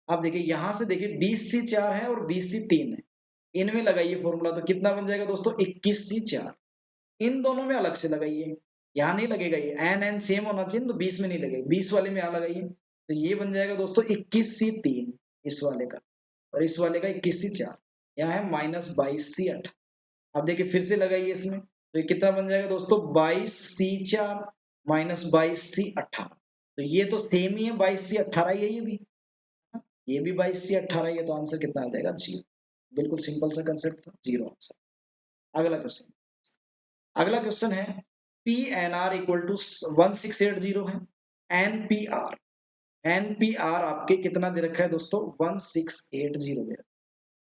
अब देखिए यहाँ से देखिए 20 से 4 है और 20 से 3 है इनमें लगाइए फॉर्मूला तो कितना बन जाएगा दोस्तों 21 से 4। इन दोनों में अलग से लगाइए यहाँ नहीं लगेगा ये n सेम होना चाहिए तो 20 में नहीं लगेगा 20 वाले में यहाँ लगाइए तो ये बन जाएगा दोस्तों 21 से 3 इस वाले का और इस वाले का 21 से 4 यहाँ है -22 से 8। अब देखिए फिर से लगाइए इसमें तो ये कितना बन जाएगा दोस्तों 22 से 4 -22 से 18 तो ये तो सेम ही है 22 से 18 ही है ये भी 22 से 18 ही है तो आंसर कितना आ जाएगा 0। बिल्कुल सिंपल सा कंसेप्ट था 0 आंसर। अगला क्वेश्चन है PNR इक्वल टू 1680 है NPR आपके कितना दे रखा है दोस्तों 1680 दे रखा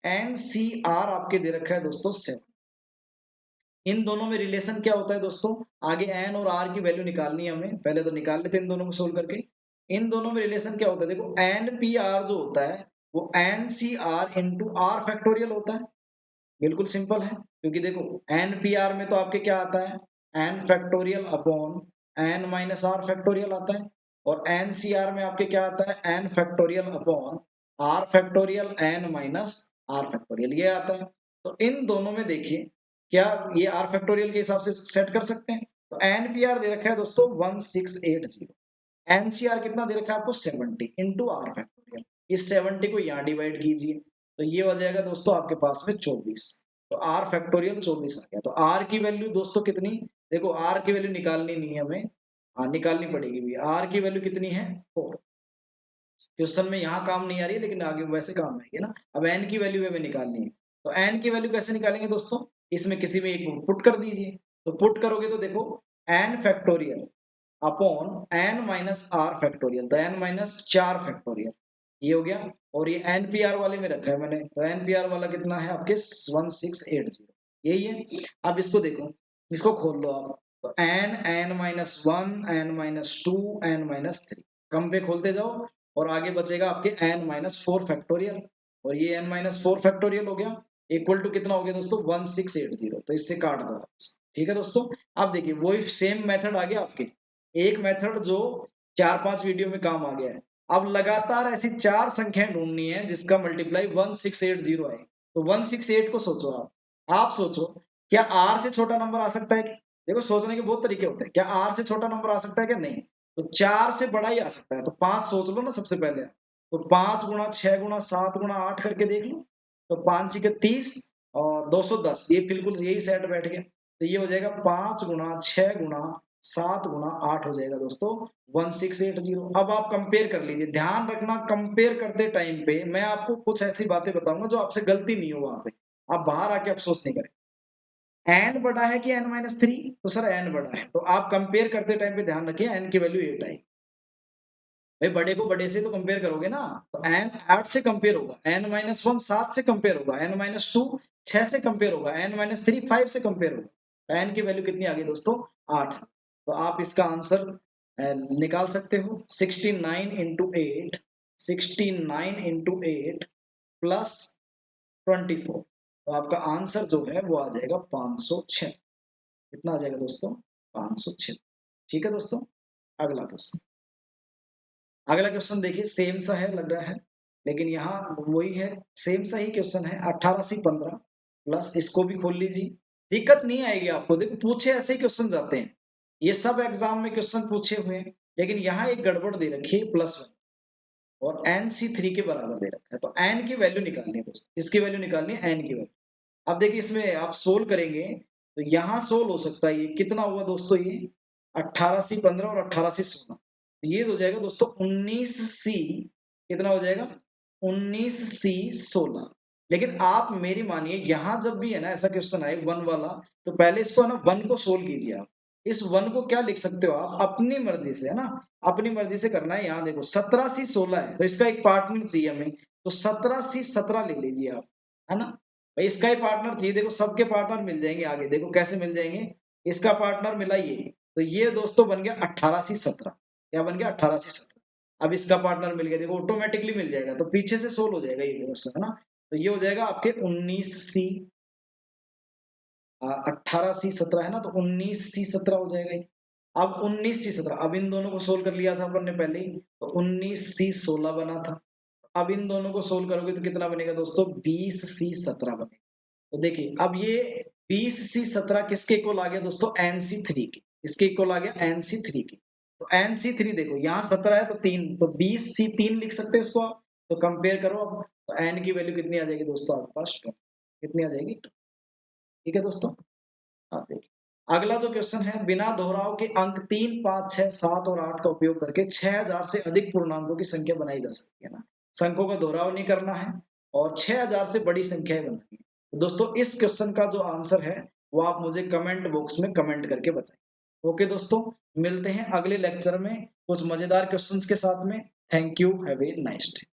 है NCR आपके दे रखा है दोस्तों 7। इन दोनों में रिलेशन क्या होता है दोस्तों आगे n और r की वैल्यू निकालनी है हमें पहले तो निकाल लेते हैं इन दोनों को सोल्व करके। इन दोनों में रिलेशन क्या होता है देखो NPR जो होता है वो N C R into R factorial होता है। बिल्कुल सिंपल है, क्योंकि देखो एन पी आर में तो आपके क्या आता है, N factorial upon N minus R factorial आता है, और एन सी आर में आपके क्या आता है, N factorial upon R factorial N minus R factorial, ये आता है। तो इन दोनों में देखिए क्या ये आर फैक्टोरियल के हिसाब से सेट कर सकते हैं। तो एन पी आर दे रखा है दोस्तों 1680, एनसीआर कितना दे रखा है आपको 70 इंटू आर फैक्टोरियल, इस 70 को यहाँ डिवाइड कीजिए, तो ये हो जाएगा दोस्तों आपके पास में 24। तो आर फैक्टोरियल 24 आ गया। तो आर की वैल्यू दोस्तों कितनी, देखो आर की वैल्यू निकालनी नहीं है हमें, हाँ निकालनी पड़ेगी भी। आर की वैल्यू कितनी है 4। क्वेश्चन में यहाँ काम नहीं आ रही है लेकिन आगे वैसे काम आएगी ना। अब एन की वैल्यू हमें निकालनी है, तो एन की वैल्यू कैसे निकालेंगे दोस्तों, इसमें किसी में एक पुट कर दीजिए। तो पुट करोगे तो देखो N factorial upon N minus R factorial, तो एन माइनस 4 फैक्टोरियल, ये हो गया। और ये एनपीआर वाले में रखा है मैंने, तो एनपीआर वाला कितना है आपके 1680, यही है। अब इसको देखो, इसको खोल लो आप, तो N N minus 1 N minus 2 N minus 3, कम पे खोलते जाओ और आगे बचेगा आपके एन माइनस 4 फैक्टोरियल, और ये एन माइनस 4 फैक्टोरियल हो गया, इक्वल टू कितना हो गया दोस्तों 1680, तो इससे काट दो। ठीक है दोस्तों, अब देखिए वही सेम मेथड आ गया आपके, एक मेथड जो 4-5 वीडियो में काम आ गया है। अब लगातार ऐसी 4 संख्याएं ढूंढनी है जिसका मल्टीप्लाई 1680 आए। तो 168 को सोचो आप सोचो क्या आर से छोटा नंबर आ सकता है? देखो सोचने के बहुत तरीके होते हैं, क्या आर से छोटा नंबर आ सकता है क्या? नहीं। तो 4 से बड़ा ही आ सकता है, तो 5 सोच लो ना सबसे पहले। तो 5 गुणा 6 गुणा 7 गुणा 8 करके देख लो, तो 5 के 30 और 210, ये बिल्कुल यही सेट बैठ गया। तो ये हो जाएगा 5 गुणा 6 गुणा 7 गुणा 8 हो जाएगा दोस्तों 1680। अब आप कंपेयर कर लीजिए, ध्यान रखना कंपेयर करते टाइम पे मैं आपको कुछ ऐसी बातें बताऊंगा जो आपसे गलती नहीं हो, वहां पे आप बाहर आके अफसोस नहीं करें। एन बड़ा है कि एन माइनस 3? तो सर एन बड़ा है, तो आप कंपेयर करते टाइम पे ध्यान रखिए एन की वैल्यू 8 आएगी। भाई बड़े को बड़े से तो कंपेयर करोगे ना, तो एन 8 से कंपेयर होगा, एन माइनस 1 7 से कंपेयर होगा, एन माइनस 2 6 से कंपेयर होगा, एन माइनस 3 5 से कंपेयर होगा। एन की वैल्यू कितनी आ गई दोस्तों 8। तो आप इसका आंसर निकाल सकते हो 69 इंटू 8, 69 इंटू 8 प्लस 24, तो आपका आंसर जो है वो आ जाएगा 506। कितना आ जाएगा दोस्तों 506। ठीक है दोस्तों, अगला क्वेश्चन। अगला क्वेश्चन देखिए सेम सा है लग रहा है, लेकिन यहाँ वही है, सेम सा ही क्वेश्चन है। 18 सी 15 प्लस, इसको भी खोल लीजिए, दिक्कत नहीं आएगी आपको। देखो पूछे ऐसे ही क्वेश्चन जाते हैं, ये सब एग्जाम में क्वेश्चन पूछे हुए हैं, लेकिन यहाँ एक गड़बड़ दे रखी है +1 और एन सी 3 के बराबर दे रखा है। तो एन की वैल्यू निकालनी है दोस्तों, इसकी वैल्यू निकालनी है एन की वैल्यू। अब देखिए इसमें आप सोल्व करेंगे तो यहाँ सोल्व हो सकता है, ये कितना हुआ दोस्तों, ये 18 सी 15 और 18 सी 16, ये हो जाएगा दोस्तों 19 सी, कितना हो जाएगा 19 सी 16। लेकिन आप मेरी मानिए, यहाँ जब भी है ना ऐसा क्वेश्चन आए 1 वाला, तो पहले इसको है ना 1 को सोल्व कीजिए आप। इस 1 को क्या लिख सकते हो आप अपनी मर्जी से, है ना, अपनी मर्जी से करना है। यहाँ देखो 17 सी 16 है, तो इसका एक पार्टनर चाहिए हमें, तो 17 सी 17 ले लीजिए आप, है ना। भाई इसका ही पार्टनर चाहिए, देखो सबके पार्टनर मिल जाएंगे आगे, देखो कैसे मिल जाएंगे, इसका पार्टनर मिला ये, तो ये दोस्तों बन गया 18 सी 17। क्या बन गया 18 सी 17। अब इसका पार्टनर मिल गया, देखो ऑटोमेटिकली मिल जाएगा, तो पीछे से सोल्व हो जाएगा ये क्वेश्चन, है ना। तो ये हो जाएगा आपके 19 सी 18 सी 17 है ना, तो 19 सी 17 हो जाएगा ये। अब 19 सी 17, अब इन दोनों को सोल्व कर लिया था अपन ने पहले ही, तो 19 सी 16 बना था। अब इन दोनों को सोल्व करोगे तो कितना बनेगा दोस्तों 20 सी 17 बनेगा। तो देखिए अब ये 20 सी 17 किसके इक्वल आ गया दोस्तों NC3 के, इसके इक्वल आ गया NC3 के। तो NC3 देखो यहाँ 17 है तो 3, तो 20 सी 3 लिख सकते हो इसको आप। तो कंपेयर करो अब, तो n की वैल्यू कितनी आ जाएगी दोस्तों आपके पास, कितनी आ जाएगी। ठीक है दोस्तों, हाँ देखिए अगला जो क्वेश्चन है, बिना दोहराव के अंक 3 5 6 7 और 8 का उपयोग करके 6000 से अधिक पूर्णांकों की संख्या बनाई जा सकती है ना। संख्याओं का दोहराव नहीं करना है और 6000 से बड़ी संख्याएं बनानी है। तो दोस्तों इस क्वेश्चन का जो आंसर है वो आप मुझे कमेंट बॉक्स में कमेंट करके बताएं। ओके दोस्तों, मिलते हैं अगले लेक्चर में कुछ मजेदार क्वेश्चंस के साथ में। Thank you, have a nice day.